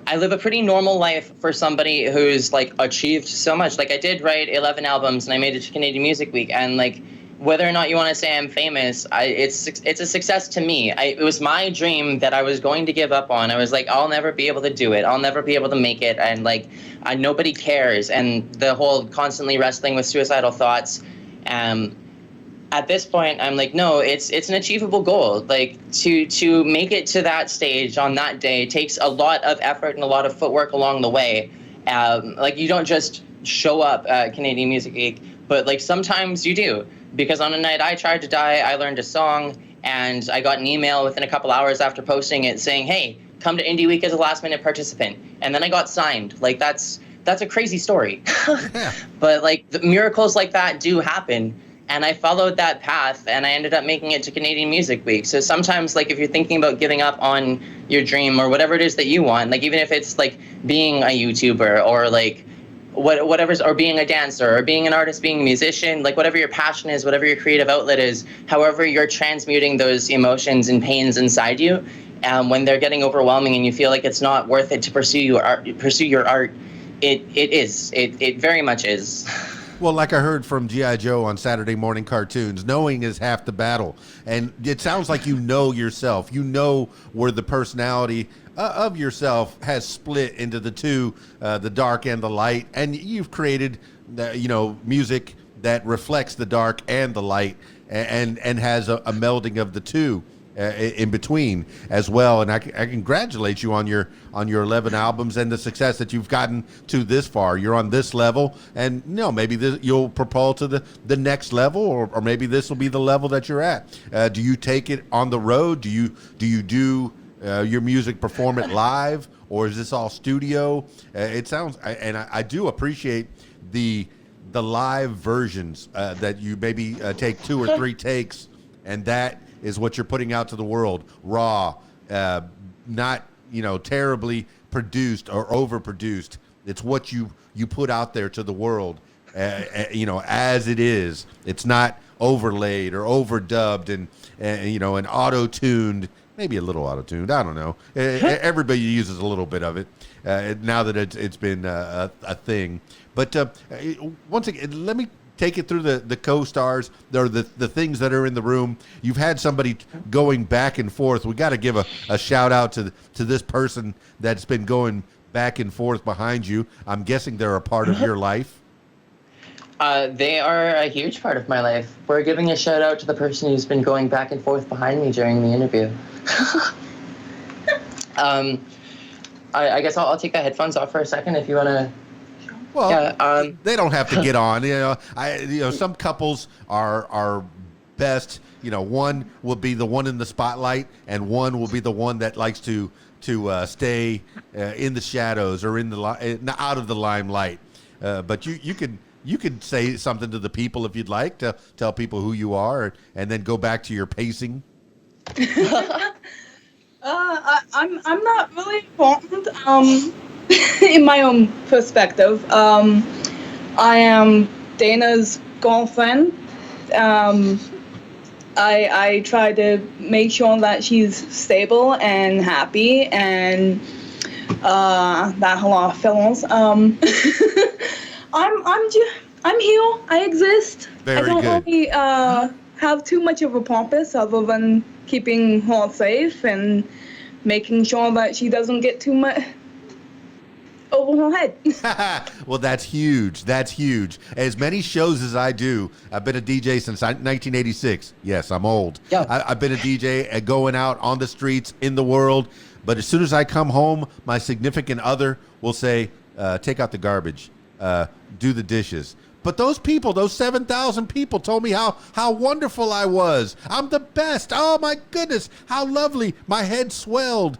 I live a pretty normal life for somebody who's like achieved so much. Like I did write 11 albums, and I made it to Canadian Music Week, and like, whether or not you want to say I'm famous, it's a success to me. It was my dream that I was going to give up on. I was like, I'll never be able to do it. I'll never be able to make it. And like, nobody cares. And the whole constantly wrestling with suicidal thoughts. At this point, I'm like, no, it's an achievable goal. Like to make it to that stage on that day takes a lot of effort and a lot of footwork along the way. Like you don't just show up at Canadian Music Week, but like sometimes you do. Because on a night I tried to die, I learned a song, and I got an email within a couple hours after posting it saying, hey, come to Indie Week as a last-minute participant. And then I got signed. Like, that's a crazy story. Yeah. But, like, the miracles like that do happen. And I followed that path, and I ended up making it to Canadian Music Week. So sometimes, like, if you're thinking about giving up on your dream or whatever it is that you want, like, even if it's, like, being a YouTuber or, like, whatever's, or being a dancer or being an artist, being a musician, like whatever your passion is, whatever your creative outlet is, however you're transmuting those emotions and pains inside you, when they're getting overwhelming and you feel like it's not worth it to pursue your art, it very much is. Well, like I heard from G.I. Joe on Saturday morning cartoons, knowing is half the battle. And it sounds like you know yourself. You know where the personality of yourself has split into the two, the dark and the light. And you've created, music that reflects the dark and the light and has a melding of the two in between as well. And I congratulate you on your 11 albums and the success that you've gotten to this far. You're on this level, and maybe you'll propel to the next level, or maybe this will be the level that you're at. Do you take it on the road? Do you do your music, perform it live, or is this all studio? It sounds, and I do appreciate the live versions that you maybe take 2 or 3 takes, and that is what you're putting out to the world, raw, not terribly produced or overproduced. It's what you put out there to the world, as it is. It's not overlaid or overdubbed and auto-tuned. Maybe a little auto-tuned. I don't know. Everybody uses a little bit of it now that it's been a thing. But once again, let me take it through the co-stars, or the things that are in the room. You've had somebody going back and forth. We got to give a shout out to this person that's been going back and forth behind you. I'm guessing they're a part of your life. They are a huge part of my life. We're giving a shout out to the person who's been going back and forth behind me during the interview. I guess I'll take the headphones off for a second if you want to. Well, yeah, they don't have to get on. Some couples are best. One will be the one in the spotlight, and one will be the one that likes to stay in the shadows or out of the limelight. But you could say something to the people if you'd like to tell people who you are, and then go back to your pacing. I'm not really important. In my own perspective, I am Dana's girlfriend. I try to make sure that she's stable and happy, and that a lot of films. I'm here. I exist. Very I don't good. really have too much of a purpose other than keeping her safe and making sure that she doesn't get too much over her head. Well, that's huge. That's huge. As many shows as I do, I've been a DJ since 1986. Yes, I'm old. Yeah. I've been a DJ and going out on the streets in the world. But as soon as I come home, my significant other will say, take out the garbage, do the dishes. But those people, those 7,000 people told me how wonderful I was. I'm the best. Oh, my goodness. How lovely. My head swelled,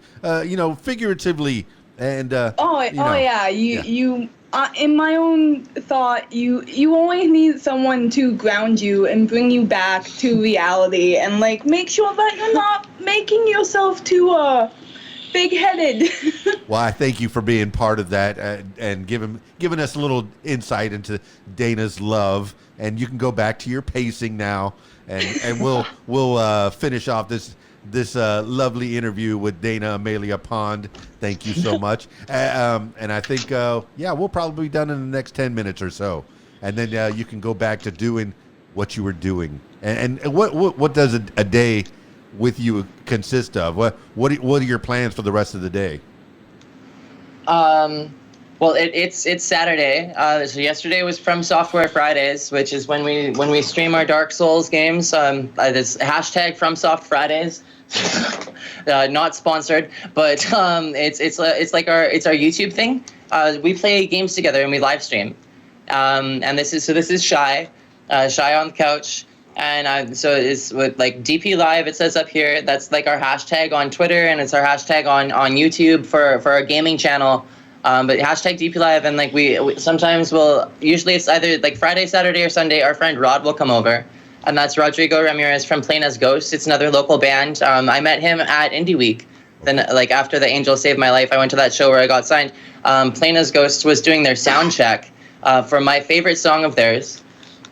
figuratively. And Yeah, you in my own thought, you only need someone to ground you and bring you back to reality, and like make sure that you're not making yourself too big-headed. Well, I thank you for being part of that and giving us a little insight into Dana's love. And you can go back to your pacing now, and we'll finish off this lovely interview with Danna Amelia Pond. Thank you so much. And I think we'll probably be done in the next 10 minutes or so, and then you can go back to doing what you were doing. And what does a day with you consist of? What are your plans for the rest of the day? Well, it's Saturday. So yesterday was From Software Fridays, which is when we stream our Dark Souls games. This hashtag FromSoft Fridays. Not sponsored, but it's like our YouTube thing. We play games together and we live stream. And this is Shy on the couch. And so it's with like DP Live, it says up here. That's like our hashtag on Twitter, and it's our hashtag on YouTube for our gaming channel. But hashtag DP Live, and like we sometimes usually it's either like Friday, Saturday, or Sunday. Our friend Rod will come over, and that's Rodrigo Ramirez from Plain as Ghost. It's another local band. I met him at Indie Week. Then like after the Angel Saved My Life, I went to that show where I got signed. Plain as Ghost was doing their sound check for my favorite song of theirs.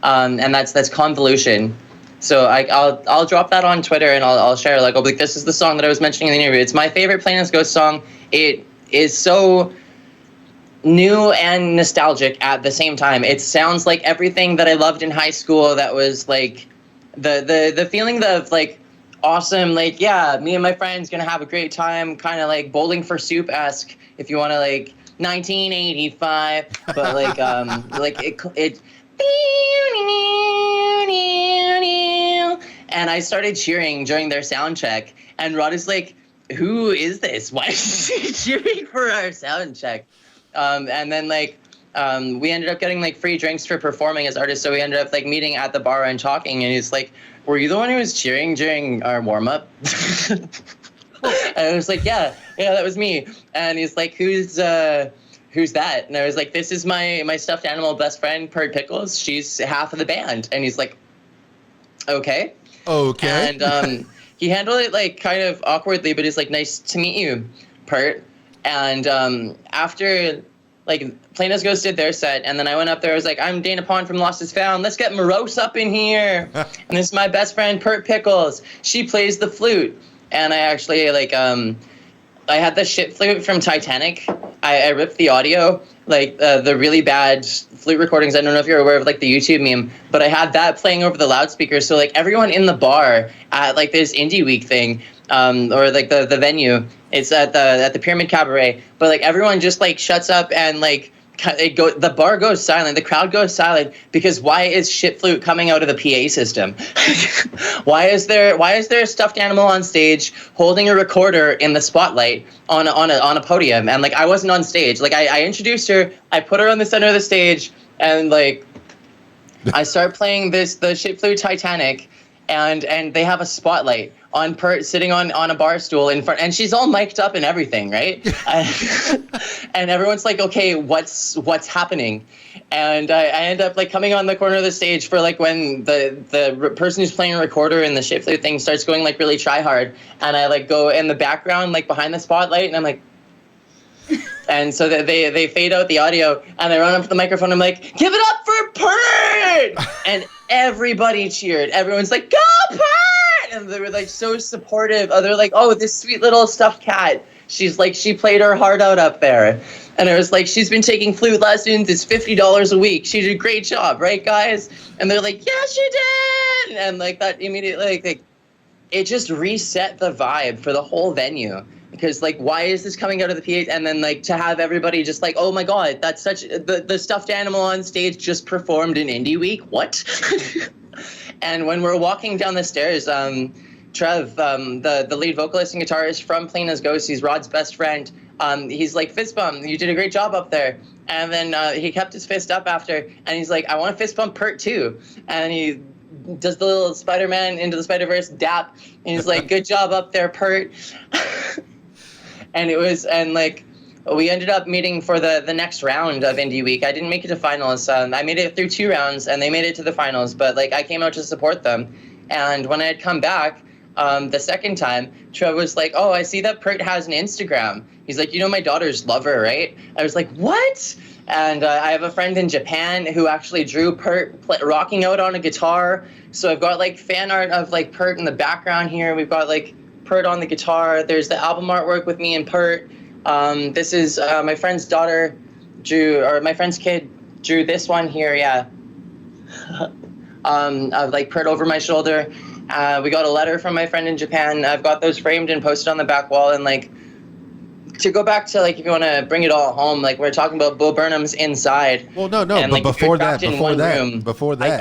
And that's Convolution. So I'll drop that on Twitter, and I'll share like this is the song that I was mentioning in the interview. It's my favorite Plain as Ghost song. It is so new and nostalgic at the same time. It sounds like everything that I loved in high school. That was like the feeling of like awesome, like yeah, me and my friends gonna have a great time, kind of like Bowling for Soup-esque, if you want to like 1985, but like like it and I started cheering during their sound check, and Rod is like, who is this? Why is he cheering for our sound check? And then like we ended up getting like free drinks for performing as artists, so we ended up like meeting at the bar and talking, and he's like, were you the one who was cheering during our warm-up? And I was like, yeah, that was me. And he's like, who's that? And I was like, this is my stuffed animal best friend, Pert Pickles. She's half of the band. And he's like, okay. And he handled it like kind of awkwardly, but he's like, nice to meet you, Pert. And after like Plain as Ghost did their set, and then I went up there. I was like, I'm Dana Pond from Lost is Found. Let's get Morose up in here. And this is my best friend, Pert Pickles. She plays the flute. And I actually like I had the shit flute from Titanic. I ripped the audio, like the really bad flute recordings. I don't know if you're aware of like the YouTube meme, but I had that playing over the loudspeakers. So like everyone in the bar at like this Indie Week thing, or like the venue, it's at the Pyramid Cabaret, but like everyone just like shuts up and like the bar goes silent, the crowd goes silent, because why is shit flute coming out of the PA system? why is there a stuffed animal on stage holding a recorder in the spotlight on a podium? And like I wasn't on stage. Like I introduced her, I put her on the center of the stage, and like I start playing the shit flute Titanic, and they have a spotlight on Pert sitting on a bar stool in front, and she's all mic'd up and everything, right? And everyone's like, okay, what's happening? And I end up like coming on the corner of the stage for like when the person who's playing a recorder in the shit flute thing starts going like really try hard, and I like go in the background like behind the spotlight, and I'm like, and so they fade out the audio, and I run up to the microphone. I'm like, give it up for Pert! And everybody cheered. Everyone's like, go Pert! And they were like so supportive. They're like, oh, this sweet little stuffed cat. She's like, she played her heart out up there. And I was like, she's been taking flute lessons. It's $50 a week. She did a great job, right, guys? And they're like, yeah, she did. And like that immediately, like it just reset the vibe for the whole venue. Because like, why is this coming out of the PA? And then like to have everybody just like, oh my God, that's such the stuffed animal on stage just performed in Indie Week. What? And when we're walking down the stairs, Trev, the lead vocalist and guitarist from Plain as Ghost, he's Rod's best friend. He's like, fist bump, you did a great job up there. And then he kept his fist up after, and he's like, I want to fist bump Pert too. And he does the little Spider-Man into the Spider-Verse dap, and he's like, good job up there, Pert. And it was, and like, we ended up meeting for the next round of Indie Week. I didn't make it to finals. I made it through 2 rounds, and they made it to the finals. But like I came out to support them, and when I had come back the second time, Trev was like, "Oh, I see that Pert has an Instagram." He's like, "You know my daughter's lover, right?" I was like, "What?" And I have a friend in Japan who actually drew Pert rocking out on a guitar. So I've got like fan art of like Pert in the background here. We've got like Pert on the guitar. There's the album artwork with me and Pert. This is my friend's daughter my friend's kid drew this one here, yeah. Of like Pert over my shoulder. We got a letter from my friend in Japan. I've got those framed and posted on the back wall. And like, to go back to like, if you want to bring it all home, like we're talking about Bo Burnham's Inside. Well, no, and, but like, before that,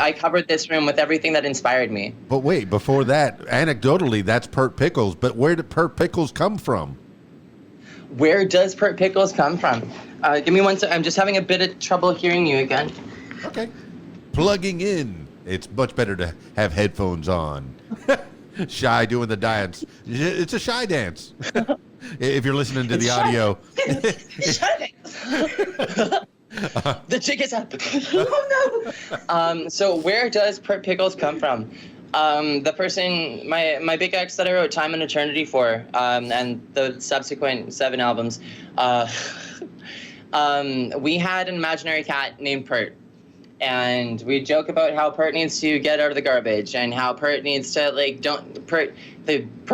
I covered this room with everything that inspired me. But wait, before that, anecdotally, that's Pert Pickles. But where did Pert Pickles come from? Where does Pert Pickles come from? Give me 1 second. I'm just having a bit of trouble hearing you again. Okay. Plugging in. It's much better to have headphones on. Shy doing the dance. It's a shy dance. If you're listening to the audio. Shy dance. The jig is up. Oh no. So where does Pert Pickles come from? The person, my big ex that I wrote Time and Eternity for, and the subsequent 7 albums, we had an imaginary cat named Pert. And we joke about how Pert needs to get out of the garbage and how Pert needs to, like, Pert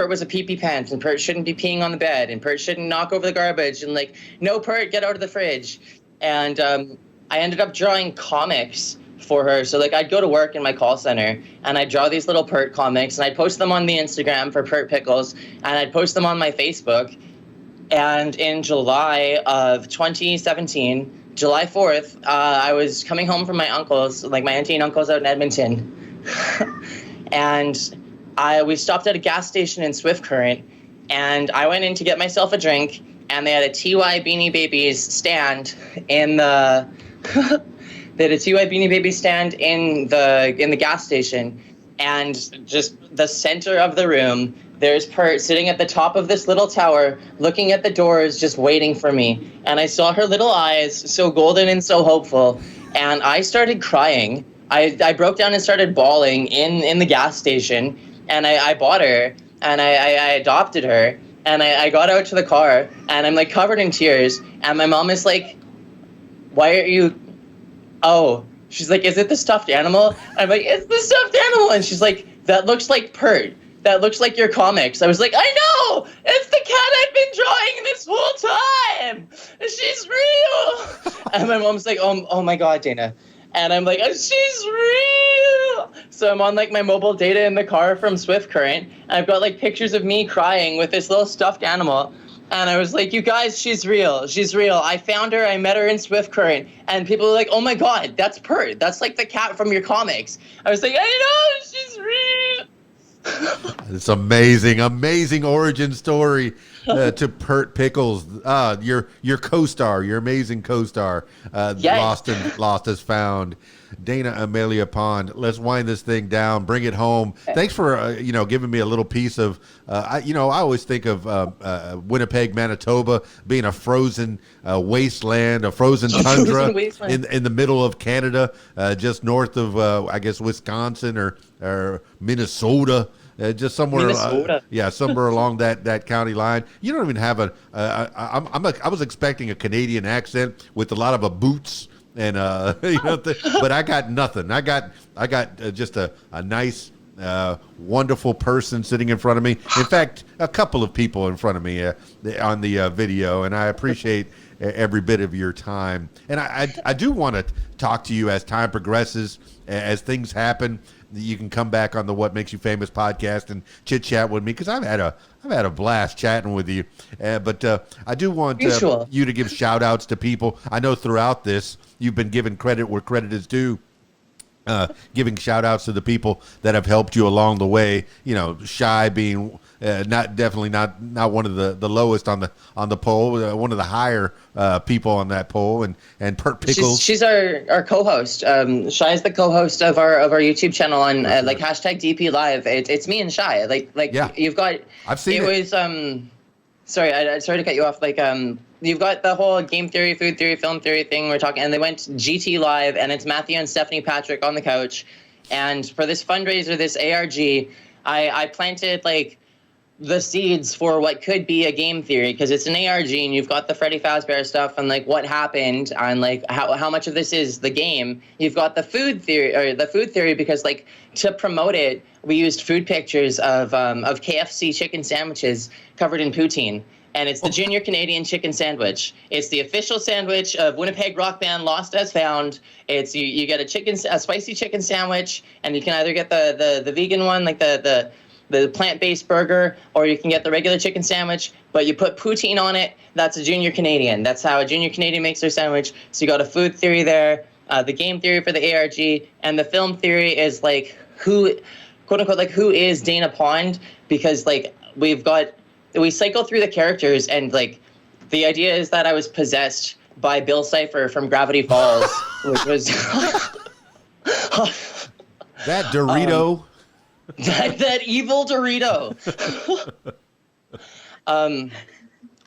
was a pee-pee pants and Pert shouldn't be peeing on the bed and Pert shouldn't knock over the garbage and, like, no, Pert, get out of the fridge. And I ended up drawing comics for her. So like I'd go to work in my call center and I'd draw these little Pert comics and I'd post them on the Instagram for Pert Pickles and I'd post them on my Facebook. And in July of 2017, July 4th, I was coming home from my uncle's, like my auntie and uncle's out in Edmonton. And we stopped at a gas station in Swift Current and I went in to get myself a drink and they had a TY Beanie Babies stand in the they had a TY Beanie Babies stand in the gas station, and just the center of the room, there's Pert sitting at the top of this little tower, looking at the doors, just waiting for me. And I saw her little eyes, so golden and so hopeful, and I started crying. I broke down and started bawling in the gas station, and I bought her, and I adopted her, and I got out to the car, and I'm like covered in tears, and my mom is like, "Why are you?" Oh, she's like, "Is it the stuffed animal?" I'm like, "It's the stuffed animal." And she's like, "That looks like Pert. That looks like your comics." I was like, "I know! It's the cat I've been drawing this whole time! She's real!" And my mom's like, oh my God, Dana. And I'm like, "She's real!" So I'm on like my mobile data in the car from Swift Current. And I've got like pictures of me crying with this little stuffed animal. And I was like, "You guys, she's real. She's real. I found her. I met her in Swift Current." And people were like, "Oh my God, that's Pert. That's like the cat from your comics." I was like, "I know, she's real." It's amazing origin story to Pert Pickles. Your co-star, your amazing co-star, Yes. Lost as Found. Danna Amelia Pond. Let's wind this thing down. Bring it home. Thanks for giving me a little piece of. I always think of Winnipeg, Manitoba being a frozen wasteland, a frozen tundra in the middle of Canada, just north of I guess Wisconsin or Minnesota. Just somewhere, somewhere along that county line. You don't even have I was expecting a Canadian accent with a lot of boots. And but I got nothing. I got just a nice, wonderful person sitting in front of me. In fact, a couple of people in front of me on the video, and I appreciate every bit of your time. And I do want to talk to you as time progresses, as things happen. You can come back on the What Makes You Famous podcast and chit chat with me, because I've had a blast chatting with you. But I do want you to give shout outs to people. I know throughout this you've been giving credit where credit is due. Giving shout outs to the people that have helped you along the way. Shy being definitely not one of the lowest on the poll, one of the higher people on that poll, and Pert Pickles. She's our co-host. Shy is the co-host of our YouTube channel on like #DP Live. It's me and Shy. Like yeah. You've got. I've seen it. It was sorry to cut you off. Like you've got the whole game theory, food theory, film theory thing we're talking, and they went GT Live, and it's Matthew and Stephanie Patrick on the couch. And for this fundraiser, this ARG, I planted like the seeds for what could be a game theory, because it's an ARG and you've got the Freddy Fazbear stuff and like what happened and like how much of this is the game. You've got the food theory because like to promote it, we used food pictures of KFC chicken sandwiches covered in poutine. And it's the Junior Canadian Chicken Sandwich. It's the official sandwich of Winnipeg rock band Lost as Found. It's you get a spicy chicken sandwich, and you can either get the vegan one, like the plant-based burger, or you can get the regular chicken sandwich, but you put poutine on it. That's a Junior Canadian. That's how a Junior Canadian makes their sandwich. So you got a food theory there, the game theory for the ARG, and the film theory is like who, quote unquote, like who is Dana Pond? Because like we cycle through the characters, and like the idea is that I was possessed by Bill Cipher from Gravity Falls, which was that Dorito. that evil Dorito.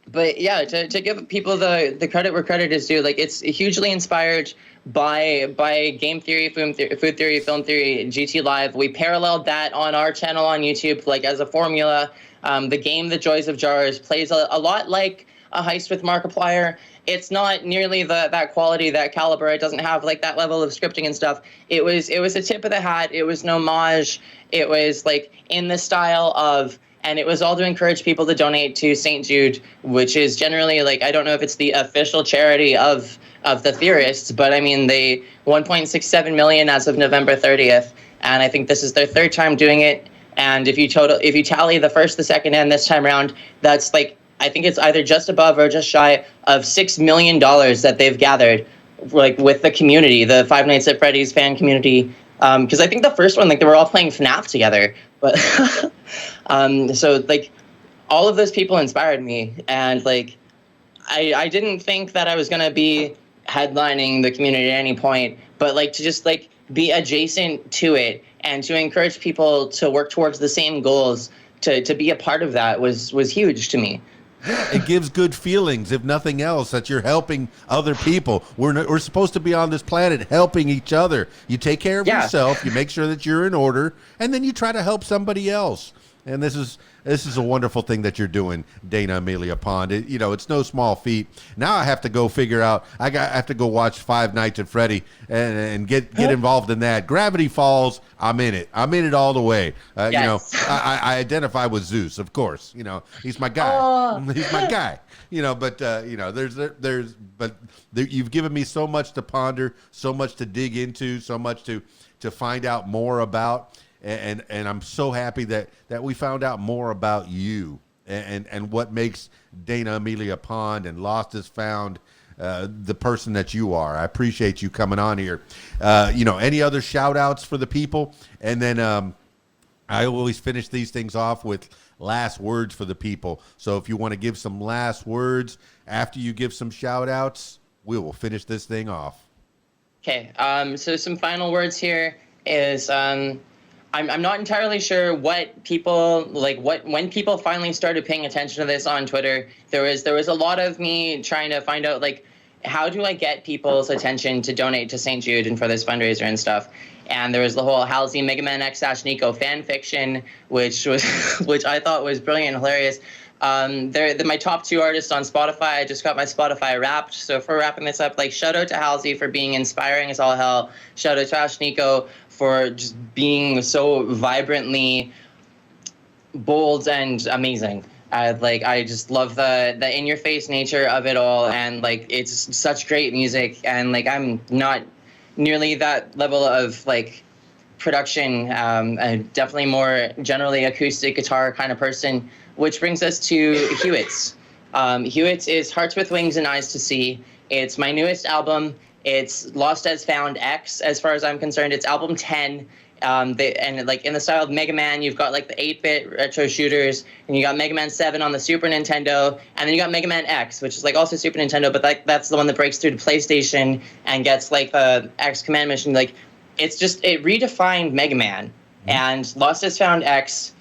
But yeah, to give people the credit where credit is due, like it's hugely inspired by game theory, food theory, film theory, GT Live. We paralleled that on our channel on YouTube, like as a formula. The game The Joys of Jars plays a lot like a Heist with Markiplier. It's not nearly that quality, that caliber. It doesn't have like that level of scripting and stuff. It was a tip of the hat. It was an homage. It was like in the style of, and it was all to encourage people to donate to St. Jude, which is generally like, I don't know if it's the official charity of the theorists, but I mean, they 1.67 million as of November 30th. And I think this is their third time doing it. And if you tally the first, the second, and this time around, that's like, I think it's either just above or just shy of $6 million that they've gathered, like with the community, the Five Nights at Freddy's fan community. Because I think the first one, like they were all playing FNAF together, but so like all of those people inspired me, and like I didn't think that I was gonna be headlining the community at any point, but like to just like be adjacent to it and to encourage people to work towards the same goals, to be a part of that was huge to me. It gives good feelings, if nothing else, that you're helping other people. We're supposed to be on this planet helping each other. You take care of yourself, you make sure that you're in order, and then you try to help somebody else. And this is a wonderful thing that you're doing, Danna Amelia Pond. It's no small feat. Now I have to go figure out. I have to go watch Five Nights at Freddy and get involved in that. Gravity Falls. I'm in it. I'm in it all the way. Yes. I identify with Zeus, of course. He's my guy. He's my guy. You've given me so much to ponder, so much to dig into, so much to find out more about. And I'm so happy that we found out more about you and what makes Danna Amelia Pond and Lost is Found the person that you are. I appreciate you coming on here. Any other shout outs for the people? And then I always finish these things off with last words for the people. So if you want to give some last words after you give some shout outs, we will finish this thing off. Okay. So some final words here is, I'm not entirely sure what people when people finally started paying attention to this on Twitter. There was a lot of me trying to find out like, how do I get people's attention to donate to St. Jude and for this fundraiser and stuff. And there was the whole Halsey Mega Man X / Nico fan fiction, which I thought was brilliant and hilarious. They're my top two artists on Spotify. I just got my Spotify Wrapped. So for wrapping this up, like shout out to Halsey for being inspiring as all hell. Shout out to Ash Nico for just being so vibrantly bold and amazing. I just love the in-your-face nature of it all, and like it's such great music. And like I'm not nearly that level of like production. I'm definitely more generally acoustic guitar kind of person. Which brings us to Hewitt's. Hewitt's is Hearts with Wings and Eyes to See. It's my newest album. It's Lost as Found X, as far as I'm concerned. It's album 10. And like in the style of Mega Man, you've got like the 8-bit retro shooters, and you got Mega Man 7 on the Super Nintendo, and then you got Mega Man X, which is like also Super Nintendo, but like that's the one that breaks through to PlayStation and gets like the X Command Mission. Like it redefined Mega Man, and Lost as Found X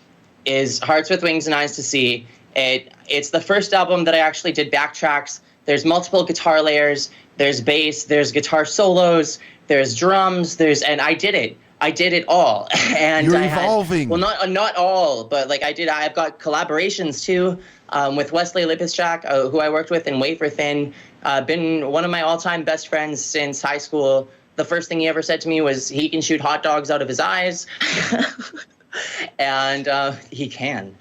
is Hearts with Wings and Eyes to See. It's the first album that I actually did backtracks there's multiple guitar layers, there's bass, there's guitar solos, there's drums, and I did it. I did it all. And You're I evolving. Well, not all, but like I've got collaborations too, with Wesley Lipischak, who I worked with in Wafer Thin, been one of my all-time best friends since high school. The first thing he ever said to me was he can shoot hot dogs out of his eyes. And he can.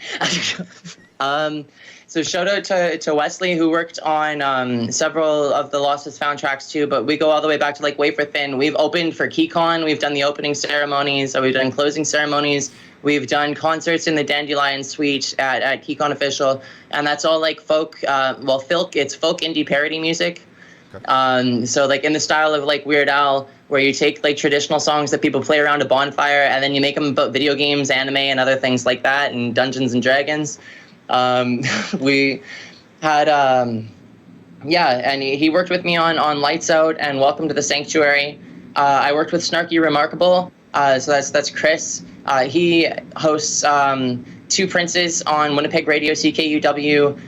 So shout out to Wesley, who worked on several of the Lost is Found tracks too, but we go all the way back to like Wafer Thin. We've opened for KeyCon, we've done the opening ceremonies, we've done closing ceremonies, we've done concerts in the Dandelion Suite at KeyCon Official, and that's all like folk, it's folk indie parody music. Okay. So like in the style of like Weird Al, where you take like traditional songs that people play around a bonfire and then you make them about video games, anime, and other things like that, and Dungeons and Dragons. We had, and he worked with me on Lights Out and Welcome to the Sanctuary. I worked with Snarky Remarkable, so that's Chris. He hosts Two Princes on Winnipeg Radio CKUW.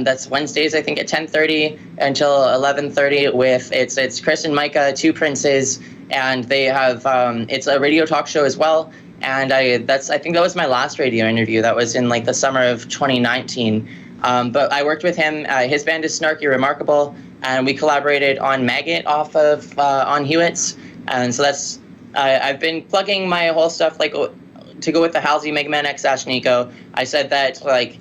That's Wednesdays, I think, at 10:30 until 11:30. It's Chris and Micah, Two Princes, and they have it's a radio talk show as well. And I think that was my last radio interview. That was in like the summer of 2019. But I worked with him. His band is Snarky Remarkable, and we collaborated on Maggot off of on Hewitt's. And so that's I've been plugging my whole stuff like to go with the Halsey Mega Man X Nico. I said that like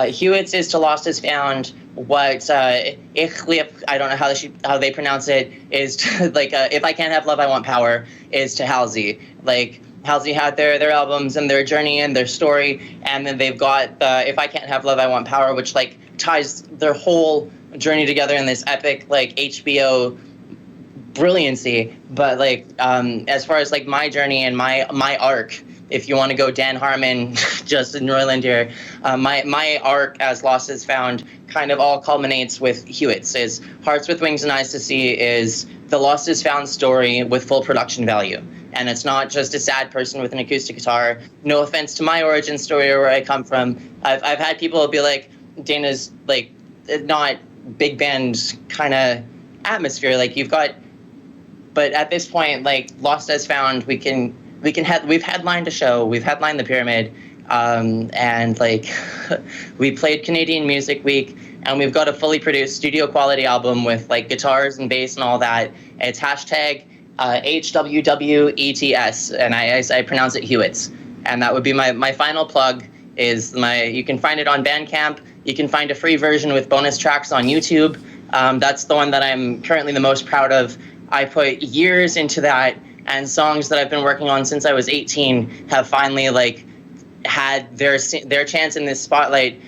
Hewitt's is to Lost is Found. What Ichlip, I don't know how they pronounce it, is to, like If I Can't Have Love, I Want Power is to Halsey. Like Halsey had their albums and their journey and their story, and then they've got If I Can't Have Love, I Want Power, which like ties their whole journey together in this epic like HBO brilliancy. But like as far as like my journey and my arc, if you want to go Dan Harmon, Justin Roiland here, my arc as Lost is Found kind of all culminates with Hewitt's. Is Hearts with Wings and Eyes to See is the Lost is Found story with full production value. And it's not just a sad person with an acoustic guitar. No offense to my origin story or where I come from. I've had people be like, Dana's like not big band kind of atmosphere. Like you've got, but at this point, like Lost as Found, we've headlined a show, we've headlined the Pyramid, and like we played Canadian Music Week, and we've got a fully produced studio quality album with like guitars and bass and all that. It's hashtag HWWETS, and I pronounce it Hewitt's. And that would be my final plug. You can find it on Bandcamp. You can find a free version with bonus tracks on YouTube. That's the one that I'm currently the most proud of. I put years into that, and songs that I've been working on since I was 18 have finally like had their chance in this spotlight.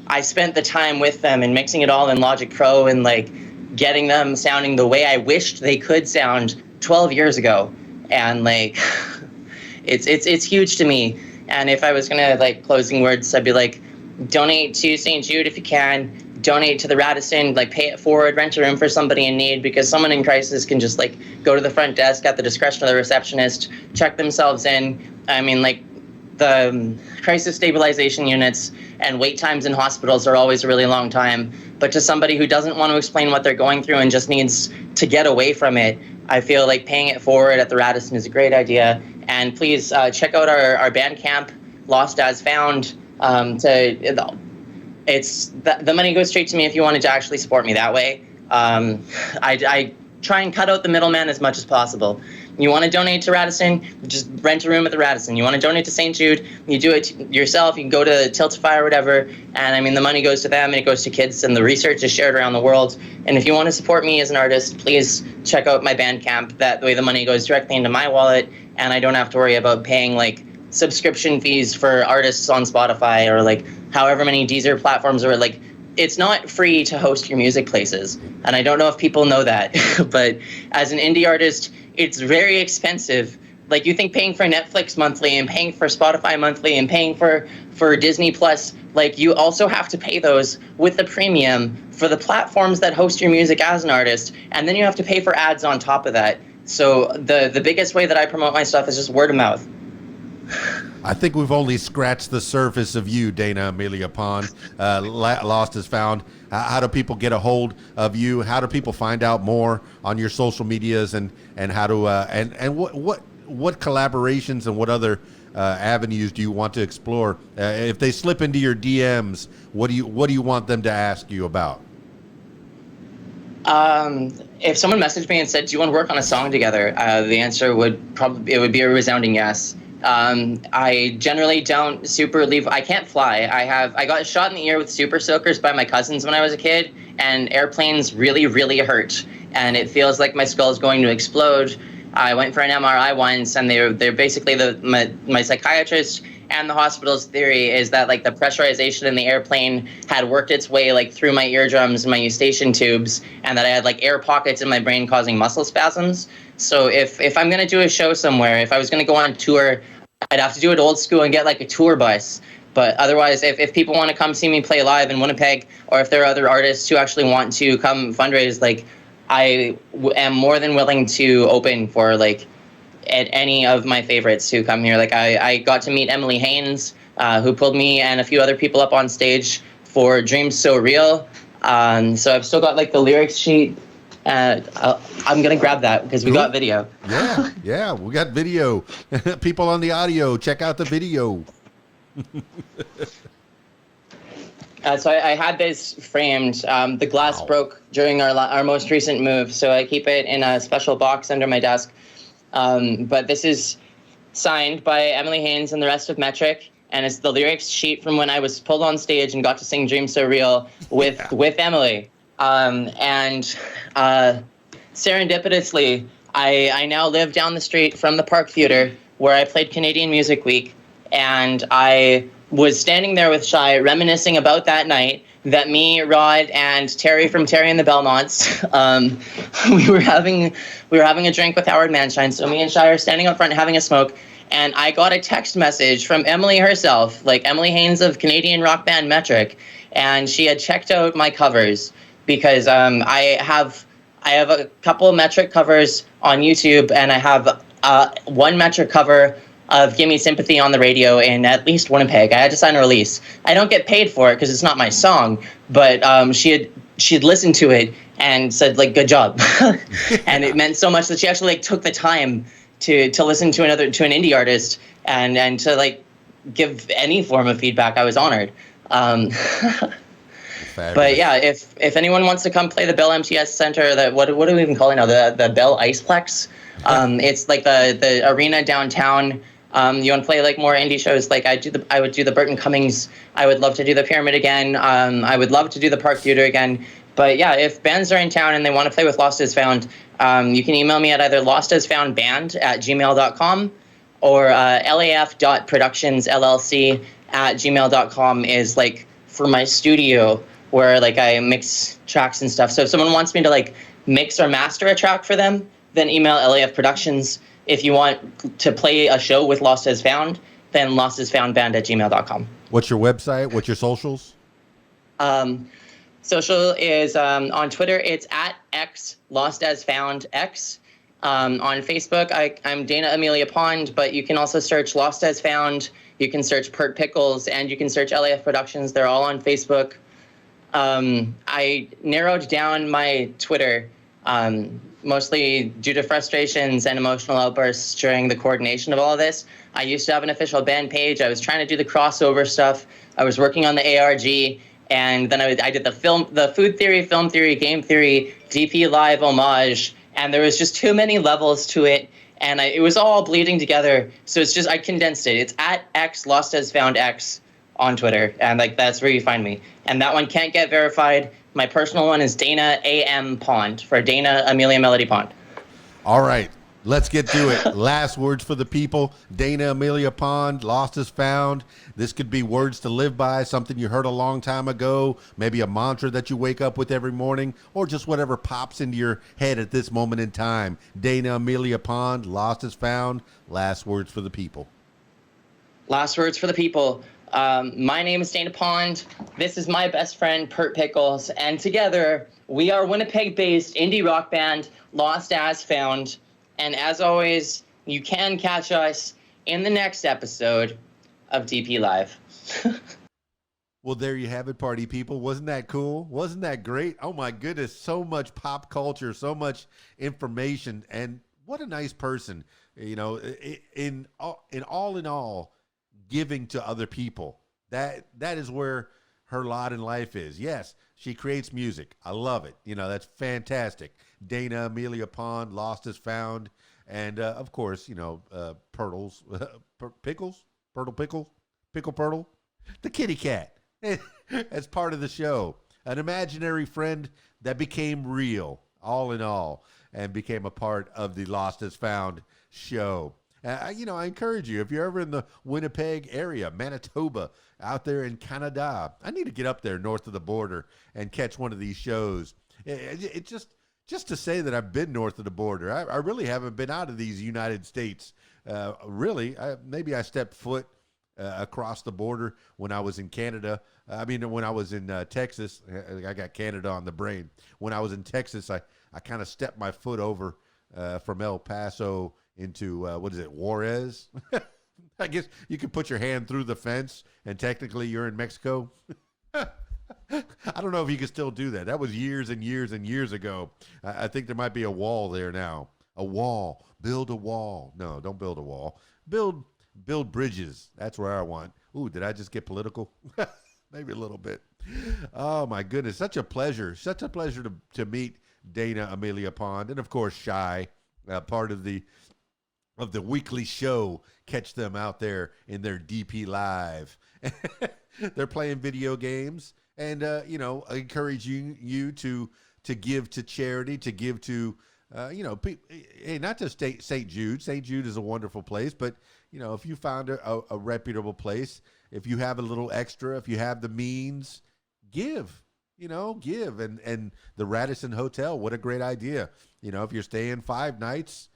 I spent the time with them and mixing it all in Logic Pro and like getting them sounding the way I wished they could sound 12 years ago. And like it's huge to me. And if I was gonna like closing words, I'd be like, donate to St. Jude if you can, donate to the Radisson, like pay it forward, rent a room for somebody in need, because someone in crisis can just like go to the front desk at the discretion of the receptionist, check themselves in. I mean, like the crisis stabilization units and wait times in hospitals are always a really long time. But to somebody who doesn't want to explain what they're going through and just needs to get away from it, I feel like paying it forward at the Radisson is a great idea. And please check out our Bandcamp, Lost as Found. It's the money goes straight to me if you wanted to actually support me that way. I try and cut out the middleman as much as possible. You want to donate to Radisson, just rent a room at the Radisson. You want to donate to St. Jude, you do it yourself. You can go to Tiltify or whatever, and I mean the money goes to them and it goes to kids, and the research is shared around the world. And if you want to support me as an artist, please check out my Bandcamp. That way the money goes directly into my wallet, and I don't have to worry about paying like subscription fees for artists on Spotify or like however many Deezer platforms are. Like, it's not free to host your music places, and I don't know if people know that, but as an indie artist, it's very expensive. Like, you think paying for Netflix monthly and paying for Spotify monthly and paying for Disney Plus, like, you also have to pay those with the premium for the platforms that host your music as an artist, and then you have to pay for ads on top of that. So the biggest way that I promote my stuff is just word of mouth. I think we've only scratched the surface of you, Danna Amelia Pond. Lost is Found. How do people get a hold of you? How do people find out more on your social medias, and how to and what collaborations and what other avenues do you want to explore? If they slip into your DMs, what do you want them to ask you about? If someone messaged me and said, "Do you want to work on a song together?" The answer would be a resounding yes. I generally don't super leave. I can't fly. I got shot in the ear with super soakers by my cousins when I was a kid, and airplanes really, really hurt, and it feels like my skull is going to explode. I went for an MRI once, and they're basically my psychiatrist and the hospital's theory is that like the pressurization in the airplane had worked its way like through my eardrums and my eustachian tubes, and that I had like air pockets in my brain causing muscle spasms. So if I'm gonna do a show somewhere, if I was gonna go on tour, I'd have to do it old school and get like a tour bus. But otherwise, if people want to come see me play live in Winnipeg, or if there are other artists who actually want to come fundraise, like I am more than willing to open for like at any of my favorites who come here. Like I got to meet Emily Haynes, who pulled me and a few other people up on stage for Dreams So Real. So I've still got like the lyrics sheet. I'm gonna grab that because we got video. Yeah, we got video. People on the audio, check out the video. So I had this framed. The glass broke during our most recent move, so I keep it in a special box under my desk. But this is signed by Emily Haynes and the rest of Metric, and it's the lyrics sheet from when I was pulled on stage and got to sing Dreams So Real with Emily. Serendipitously, I now live down the street from the Park Theatre where I played Canadian Music Week, and I was standing there with Shai reminiscing about that night that me, Rod, and Terry from Terry and the Belmonts, we were having a drink with Howard Manshine. So me and Shai are standing up front having a smoke, and I got a text message from Emily herself, like Emily Haynes of Canadian rock band Metric, and she had checked out my covers because I have a couple of Metric covers on YouTube, and I have one Metric cover of Gimme Sympathy on the radio in at least Winnipeg. I had to sign a release. I don't get paid for it because it's not my song, but she had listened to it and said like, good job. And it meant so much that she actually like took the time to listen to an indie artist and to like give any form of feedback. I was honored. But yeah, if anyone wants to come play the Bell MTS Center, what are we even calling now? The Bell Iceplex. It's like the arena downtown. You want to play like more indie shows? Like I would do the Burton Cummings. I would love to do the Pyramid again. I would love to do the Park Theatre again. But yeah, if bands are in town and they want to play with Lost As Found, you can email me at either lostasfoundband@gmail.com or laf.productionsllc@gmail.com is like for my studio where like I mix tracks and stuff. So if someone wants me to like mix or master a track for them, then email LAF Productions. If you want to play a show with Lost As Found, then lostasfoundband@gmail.com. What's your website? What's your socials? Social is on Twitter, it's @X Lost As Found X. On Facebook, I'm Danna Amelia Pond, but you can also search Lost As Found. You can search Pert Pickles, and you can search LAF Productions. They're all on Facebook. I narrowed down my Twitter, mostly due to frustrations and emotional outbursts during the coordination of all of this. I used to have an official band page. I was trying to do the crossover stuff. I was working on the ARG, and then I did the food theory, film theory, game theory, DP Live homage, and there was just too many levels to it, and it was all bleeding together. So it's just, I condensed it. It's @X Lost As Found X on Twitter, and like that's where you find me. And that one can't get verified. My personal one is Danna AM Pond, for Danna Amelia Melody Pond. All right, let's get to it. Last words for the people. Danna Amelia Pond, Lost As Found. This could be words to live by, something you heard a long time ago, maybe a mantra that you wake up with every morning, or just whatever pops into your head at this moment in time. Danna Amelia Pond, Lost As Found. Last words for the people. Last words for the people. My name is Danna Pond. This is my best friend, Pert Pickles, and together we are Winnipeg-based indie rock band Lost As Found. And as always, you can catch us in the next episode of DP Live. Well, there you have it, party people. Wasn't that cool? Wasn't that great? Oh my goodness, so much pop culture, so much information, and what a nice person. You know, in all, giving to other people. That is where her lot in life is. Yes, she creates music. I love it. You know, that's fantastic. Danna Amelia Pond, Lost is Found, and of course, you know, Pirtles, Pickles, Pickle, Pirtle, the kitty cat. As part of the show, an imaginary friend that became real, all in all, and became a part of the Lost is Found show. You know, I encourage you, if you're ever in the Winnipeg area, Manitoba, out there in Canada, I need to get up there north of the border and catch one of these shows. It just to say that I've been north of the border. I really haven't been out of these United States. Really, maybe I stepped foot across the border when I was in Canada. When I was in Texas, I got Canada on the brain. When I was in Texas, I kind of stepped my foot over from El Paso into, Juarez? I guess you could put your hand through the fence and technically you're in Mexico. I don't know if you can still do that. That was years and years and years ago. I think there might be a wall there now. A wall. Build a wall. No, don't build a wall. Build bridges. That's where I want. Ooh, did I just get political? Maybe a little bit. Oh my goodness, such a pleasure to meet Danna Amelia Pond, and of course Shy, part of the weekly show. Catch them out there in their DP Live. They're playing video games, and encouraging you to give to charity, to give to not just St. Jude. St. Jude is a wonderful place, but if you found a reputable place, if you have a little extra, if you have the means, give. Give. And the Radisson Hotel, what a great idea. If you're staying 5 nights,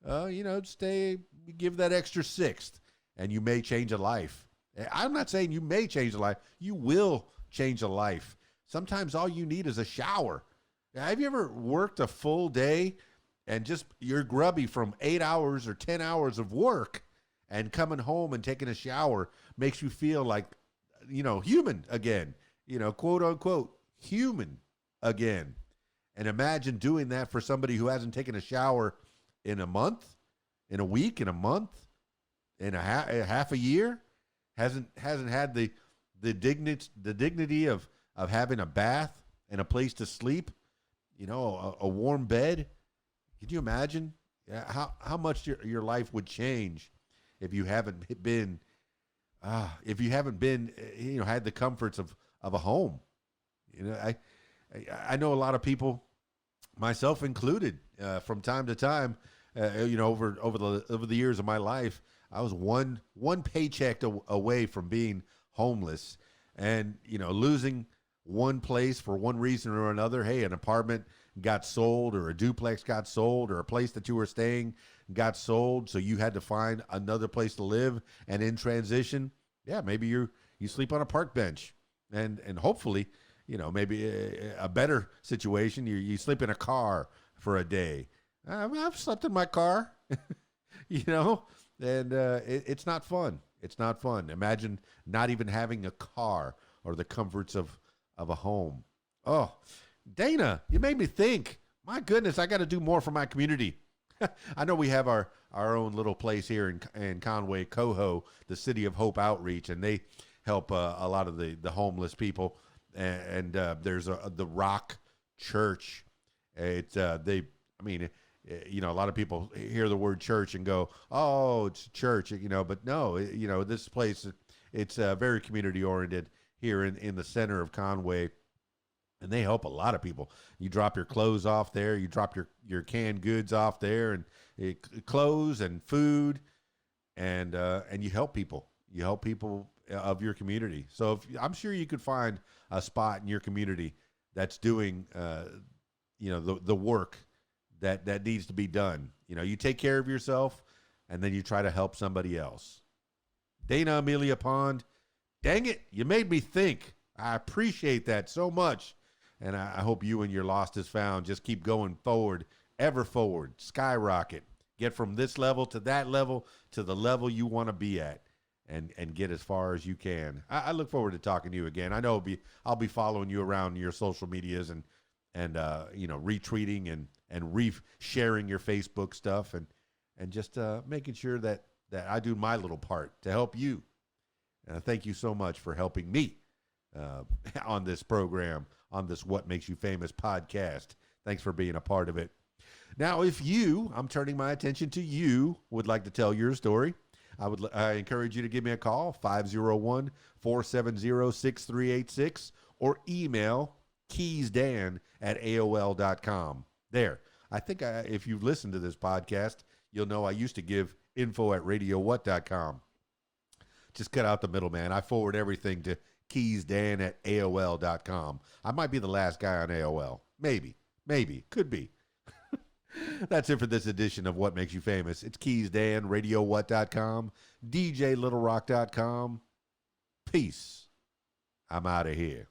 give that extra 6th, and you may change a life. I'm not saying you may change a life. You will change a life. Sometimes all you need is a shower. Have you ever worked a full day and just you're grubby from 8 hours or 10 hours of work, and coming home and taking a shower makes you feel like, human again, quote unquote, human again. And imagine doing that for somebody who hasn't taken a shower in a month, in a week, in a month, in a half a year, hasn't had the dignity of having a bath and a place to sleep, a warm bed. Could you imagine how much your life would change if you haven't been had the comforts of a home? I know a lot of people, myself included, from time to time, over the years of my life, I was one paycheck away from being homeless, and losing one place for one reason or another. Hey, an apartment got sold, or a duplex got sold, or a place that you were staying got sold, so you had to find another place to live. And in transition, maybe you sleep on a park bench, and hopefully, maybe a better situation, you sleep in a car for a day. I've slept in my car, and it's not fun. It's not fun. Imagine not even having a car or the comforts of a home. Oh, Danna, you made me think. My goodness, I got to do more for my community. I know we have our own little place here in Conway, Coho, the City of Hope Outreach, and they help a lot of the homeless people. And there's the Rock Church. It's a lot of people hear the word church and go, "Oh, it's church," but no, this place, it's very community oriented here in the center of Conway. And they help a lot of people. You drop your clothes off there. You drop your canned goods off there, and clothes and food, and you help people. You help people of your community. So I'm sure you could find a spot in your community that's doing, the work that needs to be done. You take care of yourself, and then you try to help somebody else. Danna Amelia Pond, dang it, you made me think. I appreciate that so much. And I hope you and your Lost is Found just keep going forward, ever forward, skyrocket. get from this level to that level to the level you want to be at, and get as far as you can. I look forward to talking to you again. I know I'll be following you around your social medias and retweeting and sharing your Facebook stuff and just making sure that I do my little part to help you. Thank you so much for helping me on this program, on this What Makes You Famous podcast. Thanks for being a part of it. Now, if I'm turning my attention to you, would like to tell your story, I encourage you to give me a call, 501-470-6386, or email KeysDAN@AOL.com. There. I think if you've listened to this podcast, you'll know I used to give info@radiowhat.com. Just cut out the middleman. I forward everything to KeysDAN@AOL.com. I might be the last guy on AOL. Maybe. Could be. That's it for this edition of What Makes You Famous. It's KeysDAN, RadioWhat.com, DJLittleRock.com. Peace. I'm out of here.